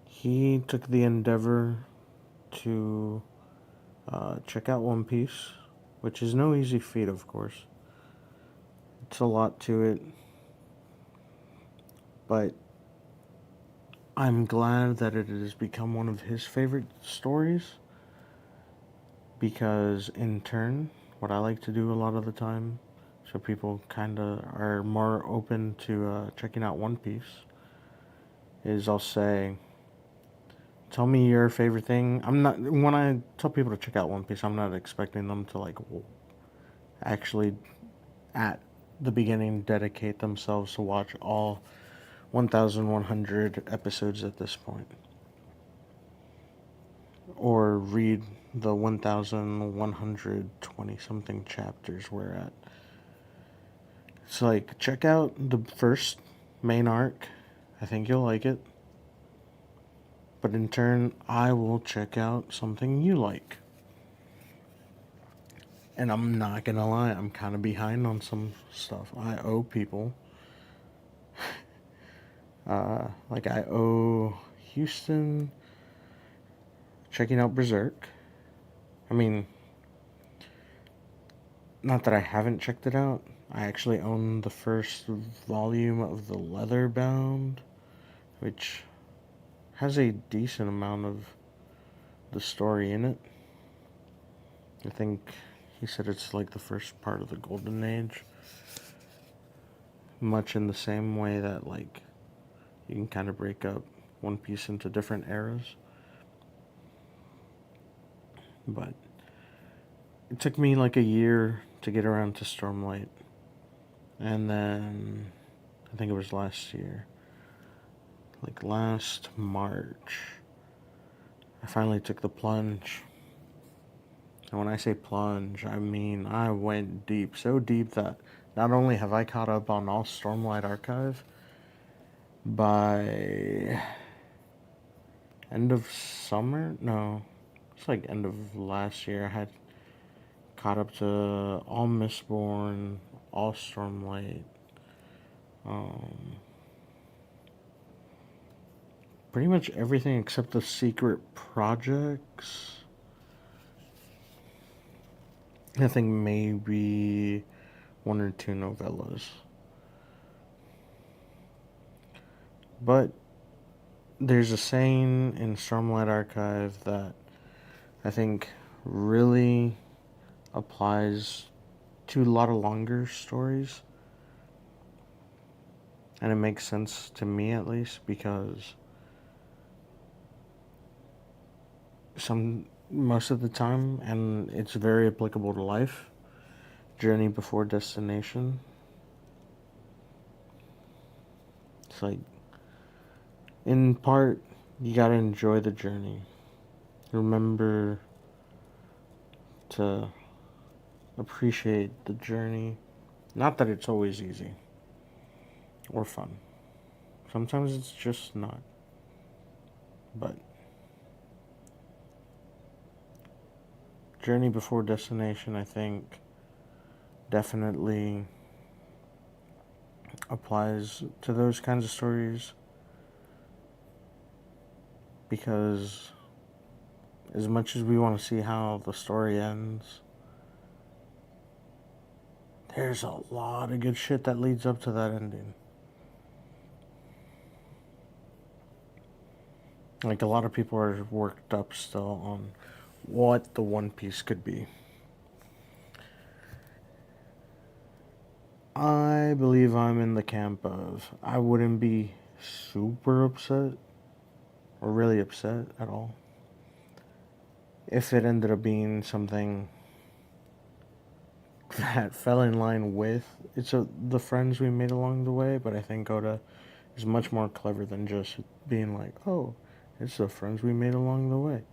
He took the endeavor to check out One Piece, which is no easy feat, of course. It's a lot to it, but I'm glad that it has become one of his favorite stories, because in turn, what I like to do a lot of the time, so people kind of are more open to checking out One Piece, is I'll say, tell me your favorite thing. I'm not, when I tell people to check out One Piece, I'm not expecting them to like actually at the beginning dedicate themselves to watch all 1,100 episodes at this point, or read the 1,120 something chapters we're at. It's like, check out the first main arc. I think you'll like it. But in turn, I will check out something you like. And I'm not gonna lie, I'm kind of behind on some stuff. I owe people. Like, I owe Houston checking out Berserk. I mean, not that I haven't checked it out. I actually own the first volume of the Leatherbound, which has a decent amount of the story in it. I think he said it's like the first part of the Golden Age. Much in the same way that, like, you can kind of break up One Piece into different eras. But it took me like a year to get around to Stormlight. And then I think it was last year, like last March, I finally took the plunge. And when I say plunge, I mean I went deep, so deep that not only have I caught up on all Stormlight Archive, by end of summer, no, it's like end of last year, I had caught up to all Mistborn, all Stormlight, pretty much everything except the secret projects. I think maybe one or two novellas. But there's a saying in Stormlight Archive that I think really applies to a lot of longer stories. And it makes sense to me, at least, because most of the time, and it's very applicable to life, journey before destination. It's like, in part, you gotta enjoy the journey. Remember to appreciate the journey. Not that it's always easy or fun. Sometimes it's just not. But journey before destination, I think, definitely applies to those kinds of stories, because as much as we want to see how the story ends, there's a lot of good shit that leads up to that ending. Like, a lot of people are worked up still on what the One Piece could be. I believe I'm in the camp of I wouldn't be super upset or really upset at all if it ended up being something that fell in line with the friends we made along the way. But I think Oda is much more clever than just being like, oh, it's the friends we made along the way.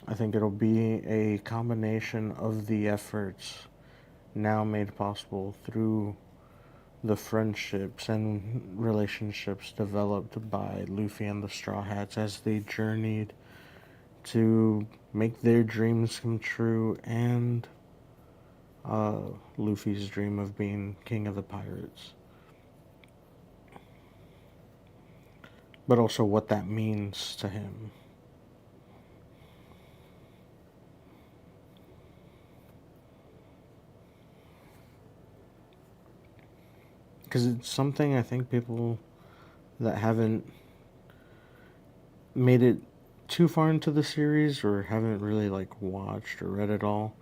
I think it'll be a combination of the efforts now made possible through the friendships and relationships developed by Luffy and the Straw Hats as they journeyed to make their dreams come true, and Luffy's dream of being king of the pirates. But also what that means to him. Because it's something I think people that haven't made it too far into the series or haven't really like watched or read it all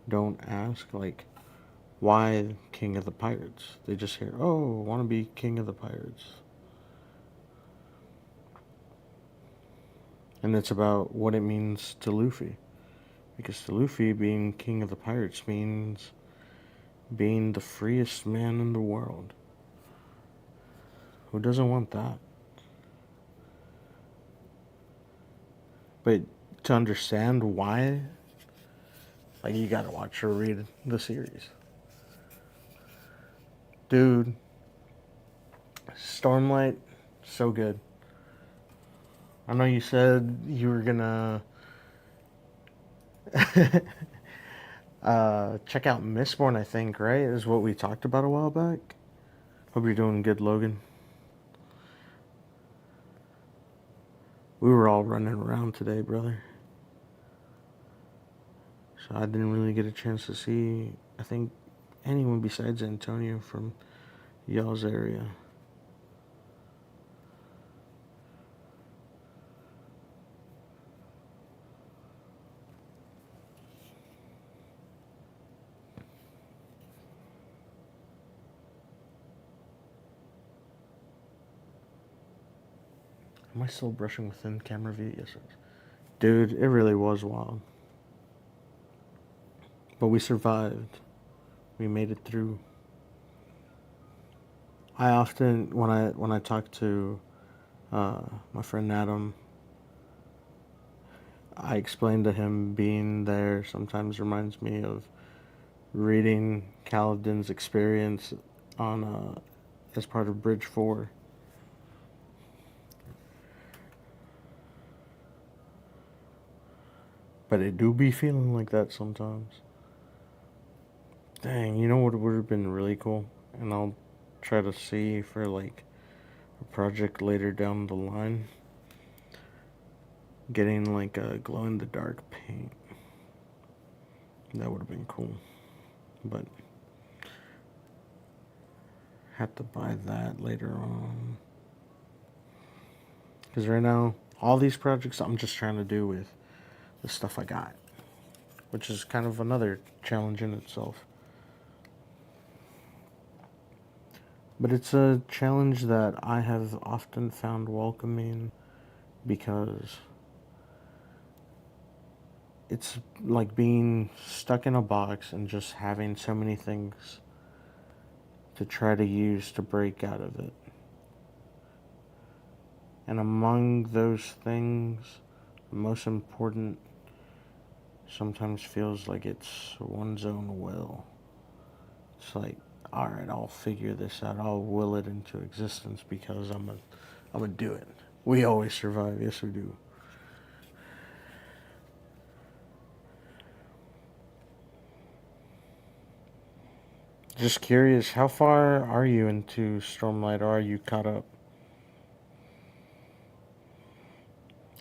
don't ask, like, why king of the pirates? They just hear, oh, want to be king of the pirates. And it's about what it means to Luffy. Because to Luffy, being king of the pirates means being the freest man in the world. Who doesn't want that? But to understand why, like, you gotta watch or read the series. Dude, Stormlight, so good. I know you said you were gonna check out Mistborn, I think, right? Is what we talked about a while back. Hope you're doing good, Logan. We were all running around today, brother. So I didn't really get a chance to see, I think, anyone besides Antonio from y'all's area. Am I still brushing within camera view? Yes, it is. Dude, it really was wild. But we survived. We made it through. I often, when I talk to my friend Adam, I explain to him being there sometimes reminds me of reading Kaladin's experience on as part of Bridge 4. But it do be feeling like that sometimes. Dang, you know what would have been really cool? And I'll try to see for like a project later down the line. Getting like a glow in the dark paint. That would have been cool. But had to buy that later on. Because right now, all these projects I'm just trying to do with the stuff I got, which is kind of another challenge in itself. But it's a challenge that I have often found welcoming because it's like being stuck in a box and just having so many things to try to use to break out of it. And among those things, the most important sometimes feels like it's one's own will. It's like, all right, I'll figure this out. I'll will it into existence because I'm gonna do it. We always survive. Yes, we do. Just curious, how far are you into Stormlight, or are you caught up?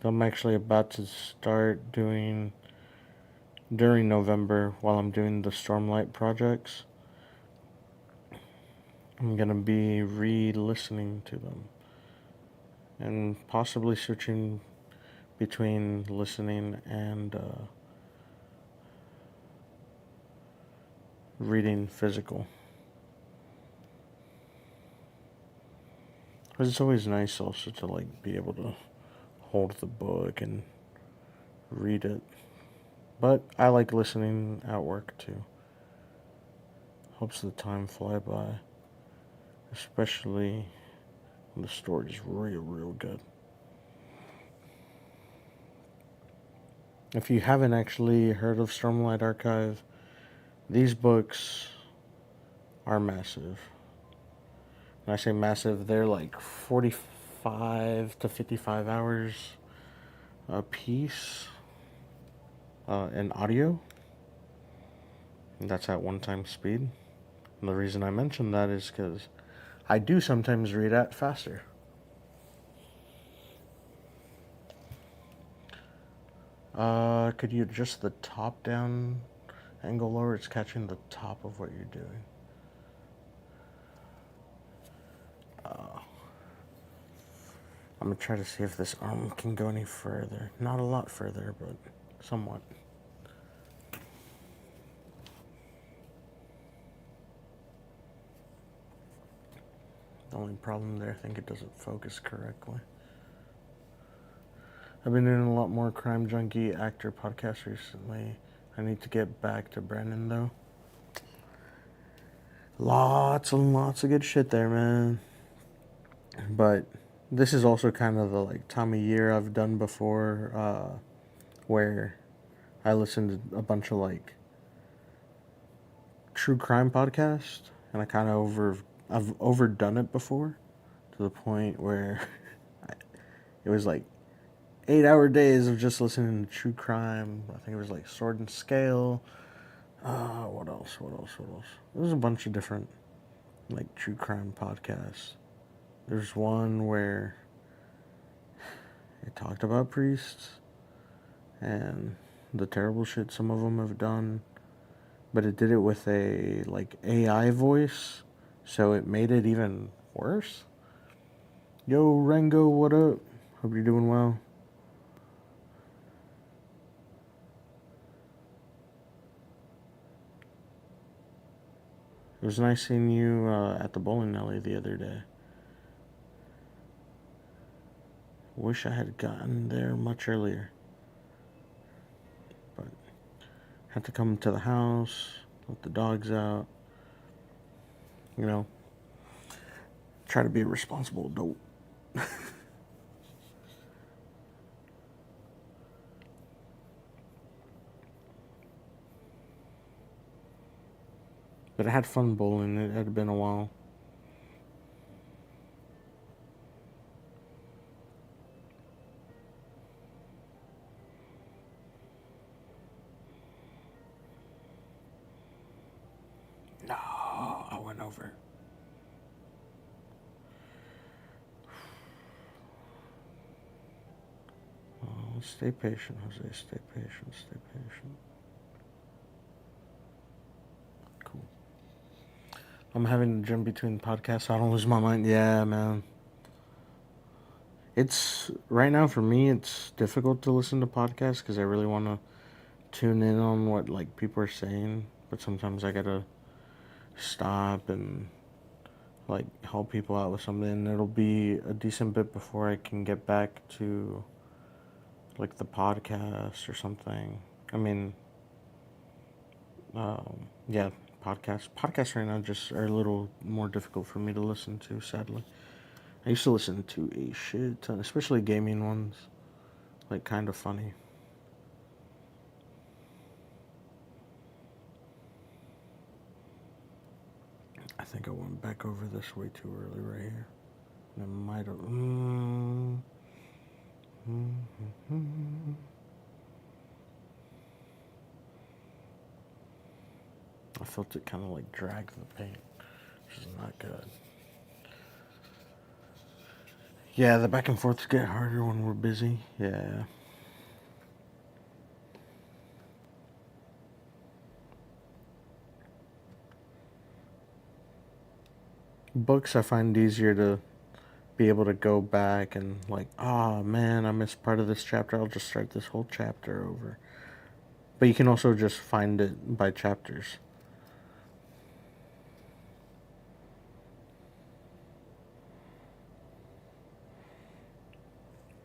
I'm actually about to start doing during November while I'm doing the Stormlight projects. I'm gonna be re-listening to them and possibly switching between listening and reading physical. Because it's always nice also to like be able to hold the book and read it. But I like listening at work too. Helps the time fly by, especially when the story is real good. If you haven't actually heard of Stormlight Archive, these books are massive. When I say massive, they're like 45 to 55 hours a piece in audio. And that's at one time speed. And the reason I mention that is because I do sometimes read at faster. Could you adjust the top down angle lower? It's catching the top of what you're doing. I'm gonna try to see if this arm can go any further. Not a lot further, but somewhat. The only problem there, I think it doesn't focus correctly. I've been doing a lot more Crime Junkie actor podcasts recently. I need to get back to Brandon though. Lots and lots of good shit there, man. But this is also kind of the like time of year I've done before, where I listen to a bunch of like true crime podcasts, and I've overdone it before, to the point where it was like 8-hour days of just listening to true crime. I think it was like Sword and Scale. What else? There's a bunch of different like true crime podcasts. There's one where it talked about priests and the terrible shit some of them have done, but it did it with a like AI voice, so it made it even worse. Yo, Rango, what up? Hope you're doing well. It was nice seeing you at the bowling alley the other day. Wish I had gotten there much earlier. But had to come to the house, let the dogs out. You know, try to be a responsible adult. But I had fun bowling. It had been a while. No, I went over. Oh, stay patient, Jose. Stay patient. Stay patient. Cool. I'm having to jump between podcasts so I don't lose my mind. Yeah, man. It's right now for me. It's difficult to listen to podcasts because I really want to tune in on what like people are saying, but sometimes I gotta stop and like help people out with something. It'll be a decent bit before I can get back to like the podcast or something. I mean, yeah, podcasts right now just are a little more difficult for me to listen to. Sadly, I used to listen to a shit ton, especially gaming ones, like kind of funny. I think I went back over this way too early right here. I might have. I felt it kind of like drag the paint, which is not good. Yeah, the back and forths get harder when we're busy. Yeah. Books I find easier to be able to go back and like, oh man, I missed part of this chapter. I'll just start this whole chapter over. But you can also just find it by chapters.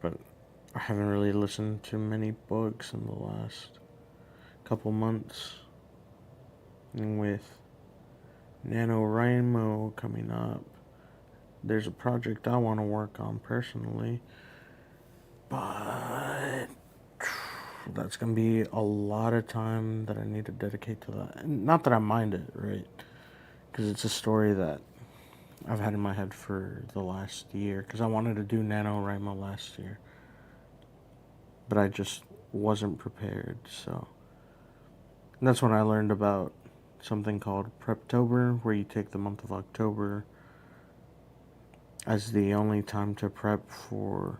But I haven't really listened to many books in the last couple months. And with NaNoWriMo coming up, there's a project I want to work on personally. But that's going to be a lot of time that I need to dedicate to that. And not that I mind it, right? Because it's a story that I've had in my head for the last year. Because I wanted to do NaNoWriMo last year. But I just wasn't prepared, so. And that's when I learned about something called Preptober, where you take the month of October as the only time to prep for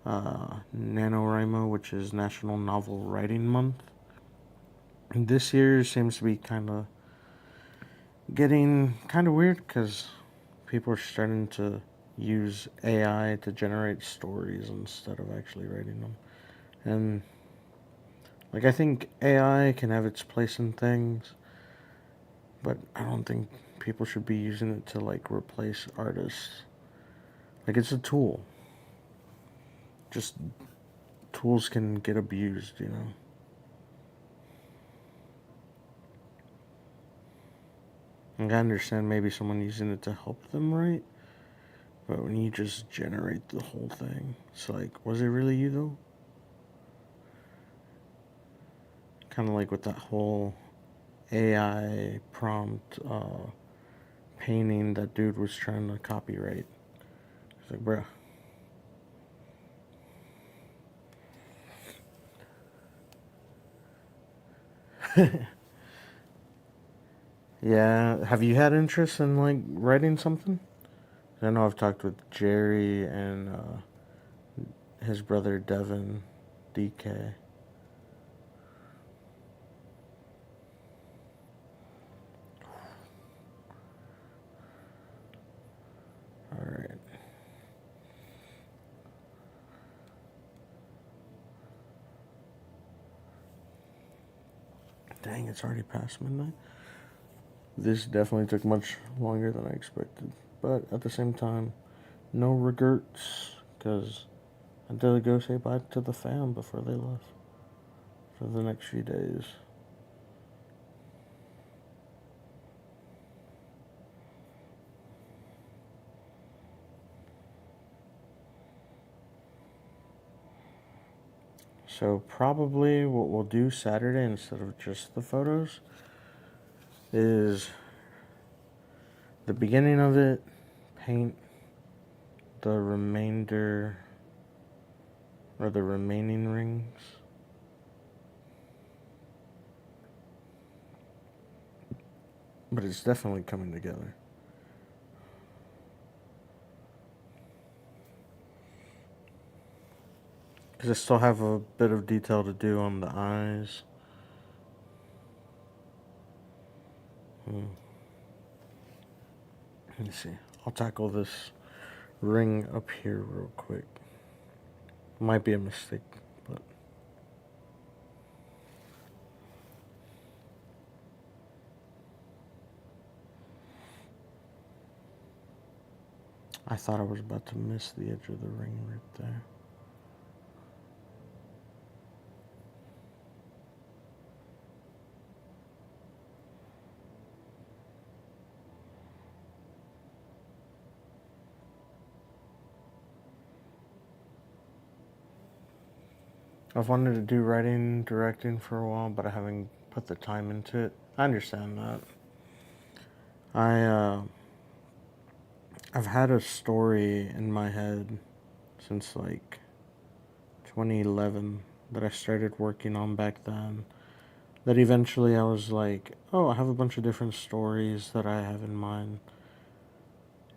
NaNoWriMo, which is National Novel Writing Month. And this year seems to be kind of getting kind of weird because people are starting to use AI to generate stories instead of actually writing them. And like I think AI can have its place in things, but I don't think people should be using it to like replace artists. Like it's a tool. Just tools can get abused, you know. Like I understand maybe someone using it to help them write, but when you just generate the whole thing, it's like, was it really you though? Kind of like with that whole AI prompt painting that dude was trying to copyright. It's like, bruh. Yeah, have you had interest in like writing something? I know I've talked with Jerry and his brother Devin, DK. All right. Dang, it's already past midnight. This definitely took much longer than I expected, but at the same time, no regrets, because I did go say bye to the fam before they left for the next few days. So probably what we'll do Saturday instead of just the photos is the beginning of it, paint the remainder or the remaining rings. But it's definitely coming together. Because I still have a bit of detail to do on the eyes. Let me see. I'll tackle this ring up here real quick. Might be a mistake, but I thought I was about to miss the edge of the ring right there. I've wanted to do writing, directing for a while, but I haven't put the time into it. I understand that. I've had a story in my head since like 2011 that I started working on back then. That eventually I was like, oh, I have a bunch of different stories that I have in mind.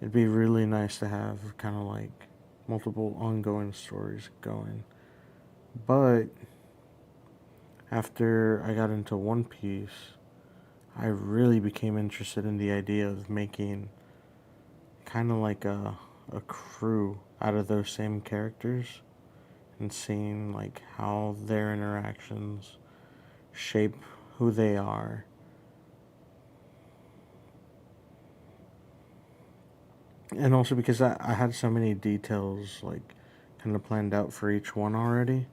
It'd be really nice to have kind of like multiple ongoing stories going. But after I got into One Piece, I really became interested in the idea of making kind of like a crew out of those same characters and seeing like how their interactions shape who they are. And also because I had so many details like kind of planned out for each one already.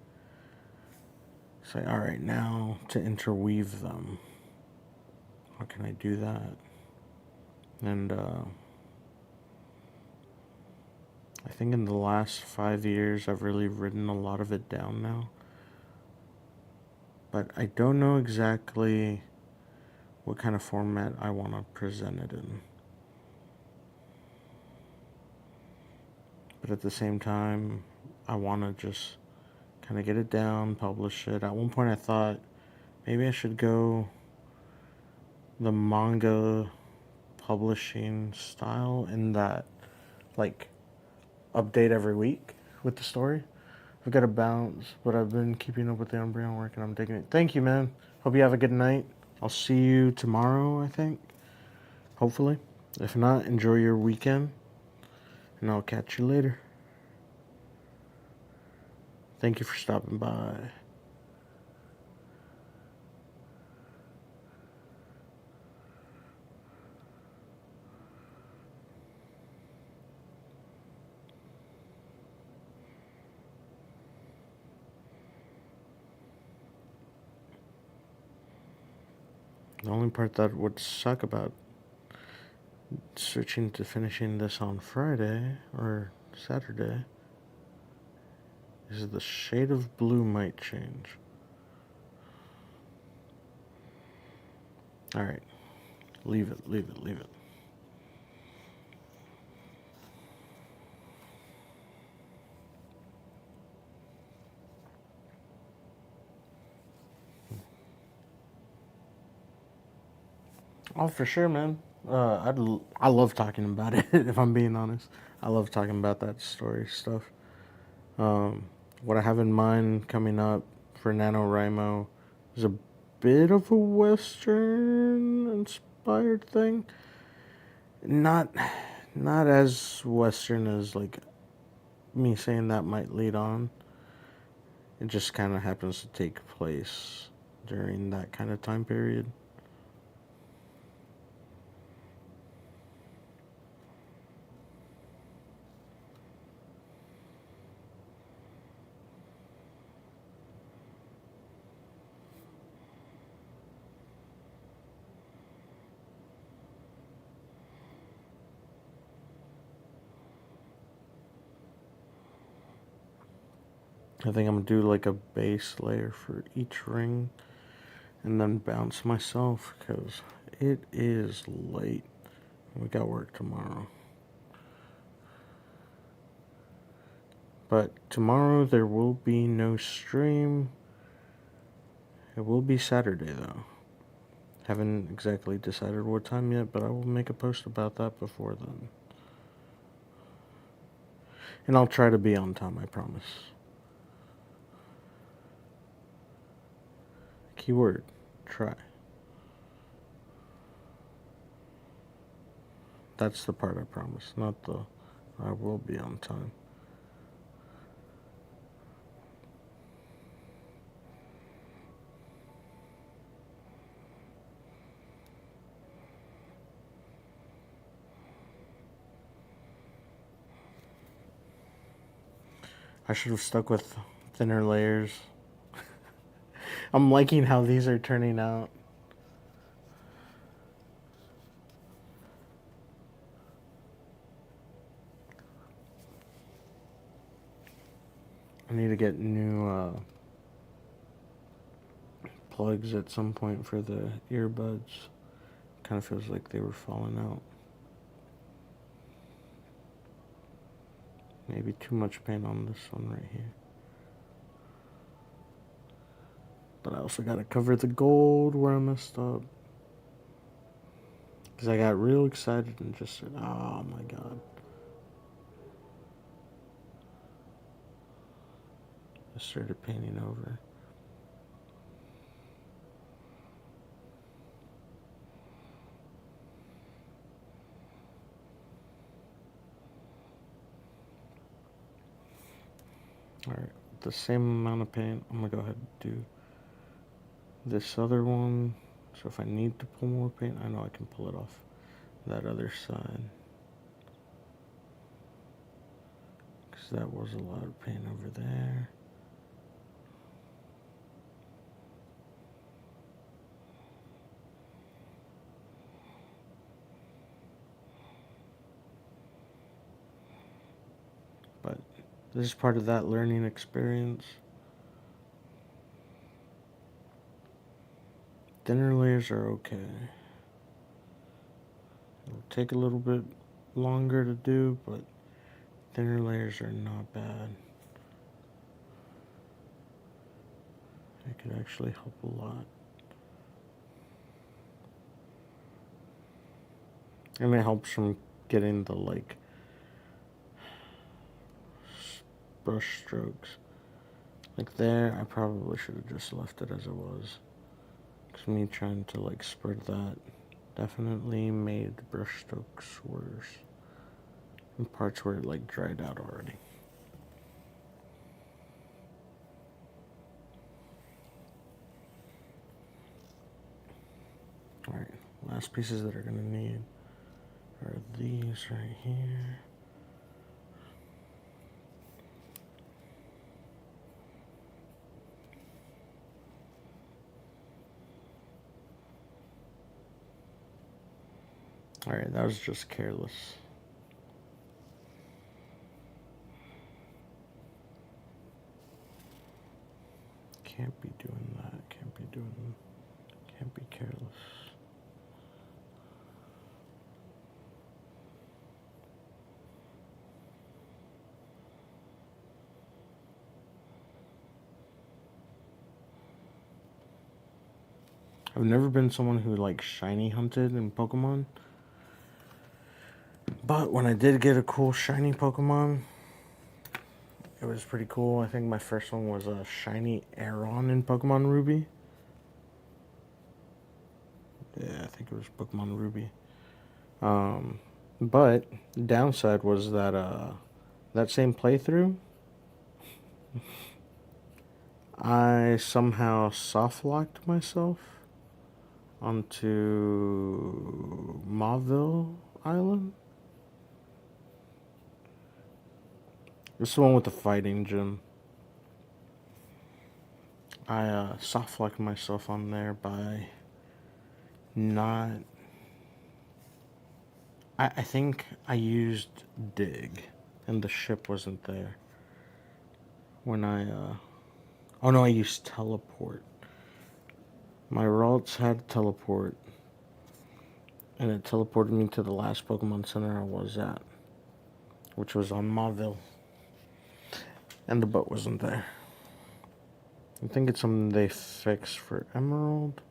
It's like, all right, now to interweave them. How can I do that? And I think in the last 5 years, I've really written a lot of it down now. But I don't know exactly what kind of format I want to present it in. But at the same time, I want to just kind of get it down, publish it. At one point, I thought maybe I should go the manga publishing style in that, like, update every week with the story. I've got to bounce, but I've been keeping up with the Umbreon work and I'm digging it. Thank you, man. Hope you have a good night. I'll see you tomorrow, I think. Hopefully. If not, enjoy your weekend. And I'll catch you later. Thank you for stopping by. The only part that would suck about switching to finishing this on Friday or Saturday is the shade of blue might change. Alright. Leave it, leave it, leave it. Oh, for sure, man. I love talking about it, if I'm being honest. I love talking about that story stuff. What I have in mind coming up for NaNoWriMo is a bit of a Western inspired thing. Not not as Western as like me saying that might lead on. It just kind of happens to take place during that kind of time period. I think I'm gonna do like a base layer for each ring and then bounce myself because it is late. We got work tomorrow. But tomorrow there will be no stream. It will be Saturday though. Haven't exactly decided what time yet, but I will make a post about that before then. And I'll try to be on time, I promise. Keyword, try. That's the part I promise, not the I will be on time. I should have stuck with thinner layers. I'm liking how these are turning out. I need to get new plugs at some point for the earbuds. Kind of feels like they were falling out. Maybe too much paint on this one right here. But I also gotta cover the gold where I messed up. Because I got real excited and just said, oh my god. I started painting over. Alright, the same amount of paint, I'm gonna go ahead and do this other one. So if I need to pull more paint, I know I can pull it off that other side. Because that was a lot of paint over there. But this is part of that learning experience. Thinner layers are okay. It'll take a little bit longer to do, but thinner layers are not bad. It could actually help a lot. And it helps from getting the brush strokes. Like there, I probably should have just left it as it was. Because me trying to spread that definitely made the brush strokes worse. In parts where it dried out already. Alright, last pieces that are gonna need are these right here. Alright, that was just careless. Can't be doing that. Can't be careless. I've never been someone who shiny hunted in Pokemon. But when I did get a cool shiny Pokemon, it was pretty cool. I think my first one was a shiny Aeron in Pokemon Ruby. Yeah, I think it was Pokemon Ruby. But the downside was that that same playthrough, I somehow soft locked myself onto Mauville Island. This is the one with the fighting gym. I soft locked myself on there by not. I think I used dig, and the ship wasn't there. When oh no, I used teleport. My routes had teleport, and it teleported me to the last Pokemon Center I was at, which was on Mauville. And the boat wasn't there. I think it's something they fixed for Emerald,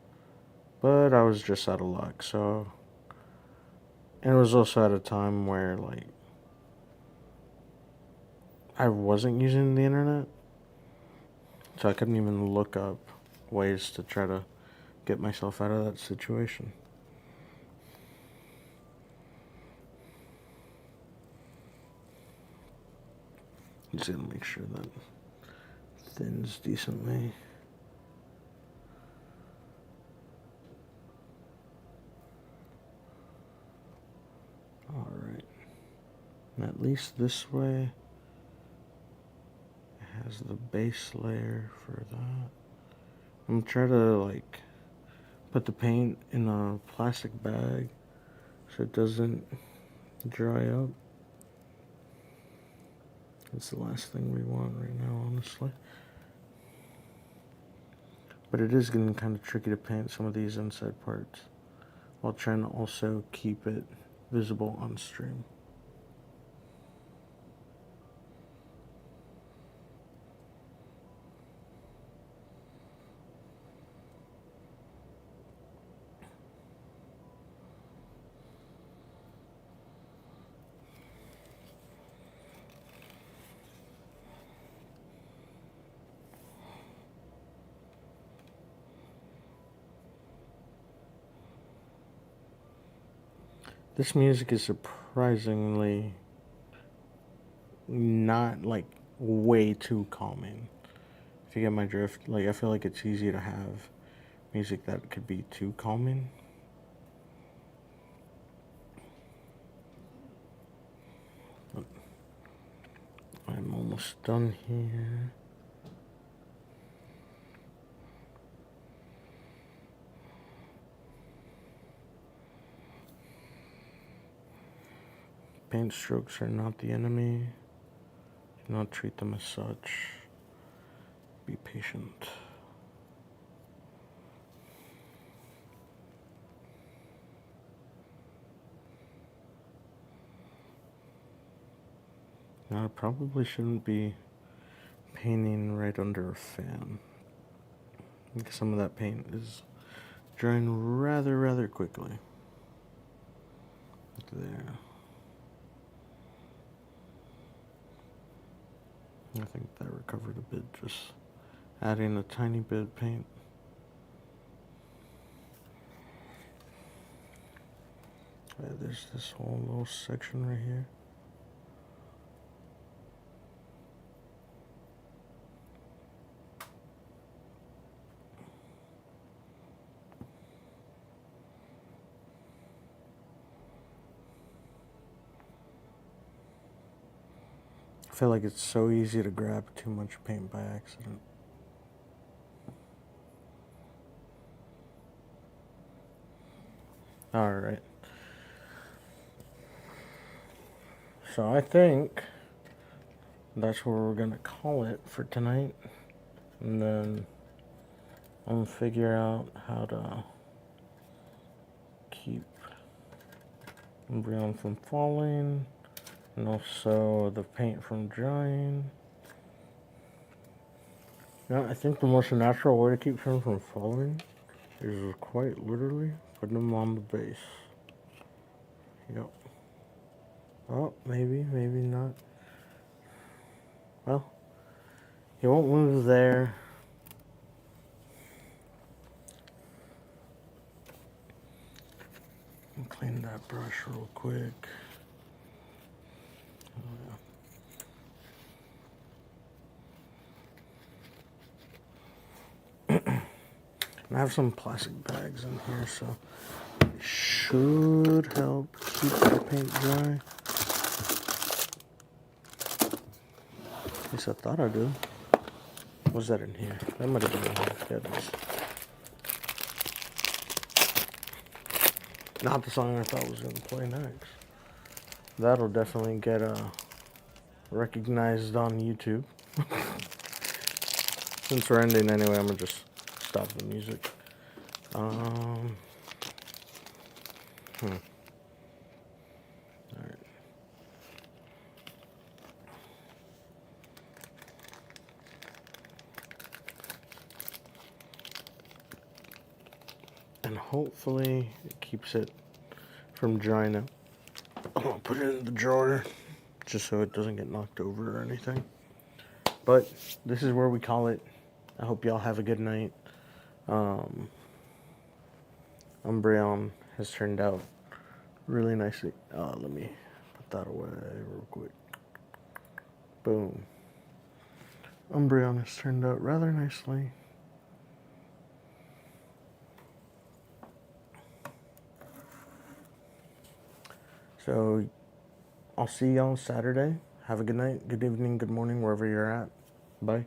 but I was just out of luck, so. And it was also at a time where, I wasn't using the internet, so I couldn't even look up ways to try to get myself out of that situation. Just gonna make sure that thins decently. Alright. And at least this way, is the base layer for that. I'm trying to like put the paint in a plastic bag so it doesn't dry up. That's the last thing we want right now, honestly. But it is getting kind of tricky to paint some of these inside parts while trying to also keep it visible on stream. This music is surprisingly not like way too calming. If you get my drift, like I feel like it's easy to have music that could be too calming. But I'm almost done here. Paint strokes are not the enemy. Do not treat them as such. Be patient. Now I probably shouldn't be painting right under a fan, because some of that paint is drying rather quickly. There. I think that recovered a bit, just adding a tiny bit of paint. There's this whole little section right here. I feel like it's so easy to grab too much paint by accident. Alright. So I think that's where we're gonna call it for tonight. And then I'm gonna figure out how to keep Umbreon from falling, and also the paint from drying. Yeah, I think the most natural way to keep him from falling is quite literally putting him on the base. Yep. Oh, maybe not. Well, he won't move there. Clean that brush real quick. Oh, yeah. And I have some plastic bags in here, so it should help keep the paint dry. At least I thought I did. Was that in here? That might have been in here. Yeah, it is. Not the song I thought was going to play next. That'll definitely get recognized on YouTube. Since we're ending anyway, I'm going to just stop the music. Alright. And hopefully it keeps it from drying out. I'm gonna put it in the drawer just so it doesn't get knocked over or anything. But this is where we call it. I hope y'all have a good night. Umbreon has turned out really nicely. Let me put that away real quick. Boom. Umbreon has turned out rather nicely. So I'll see y'all Saturday. Have a good night, good evening, good morning, wherever you're at. Bye.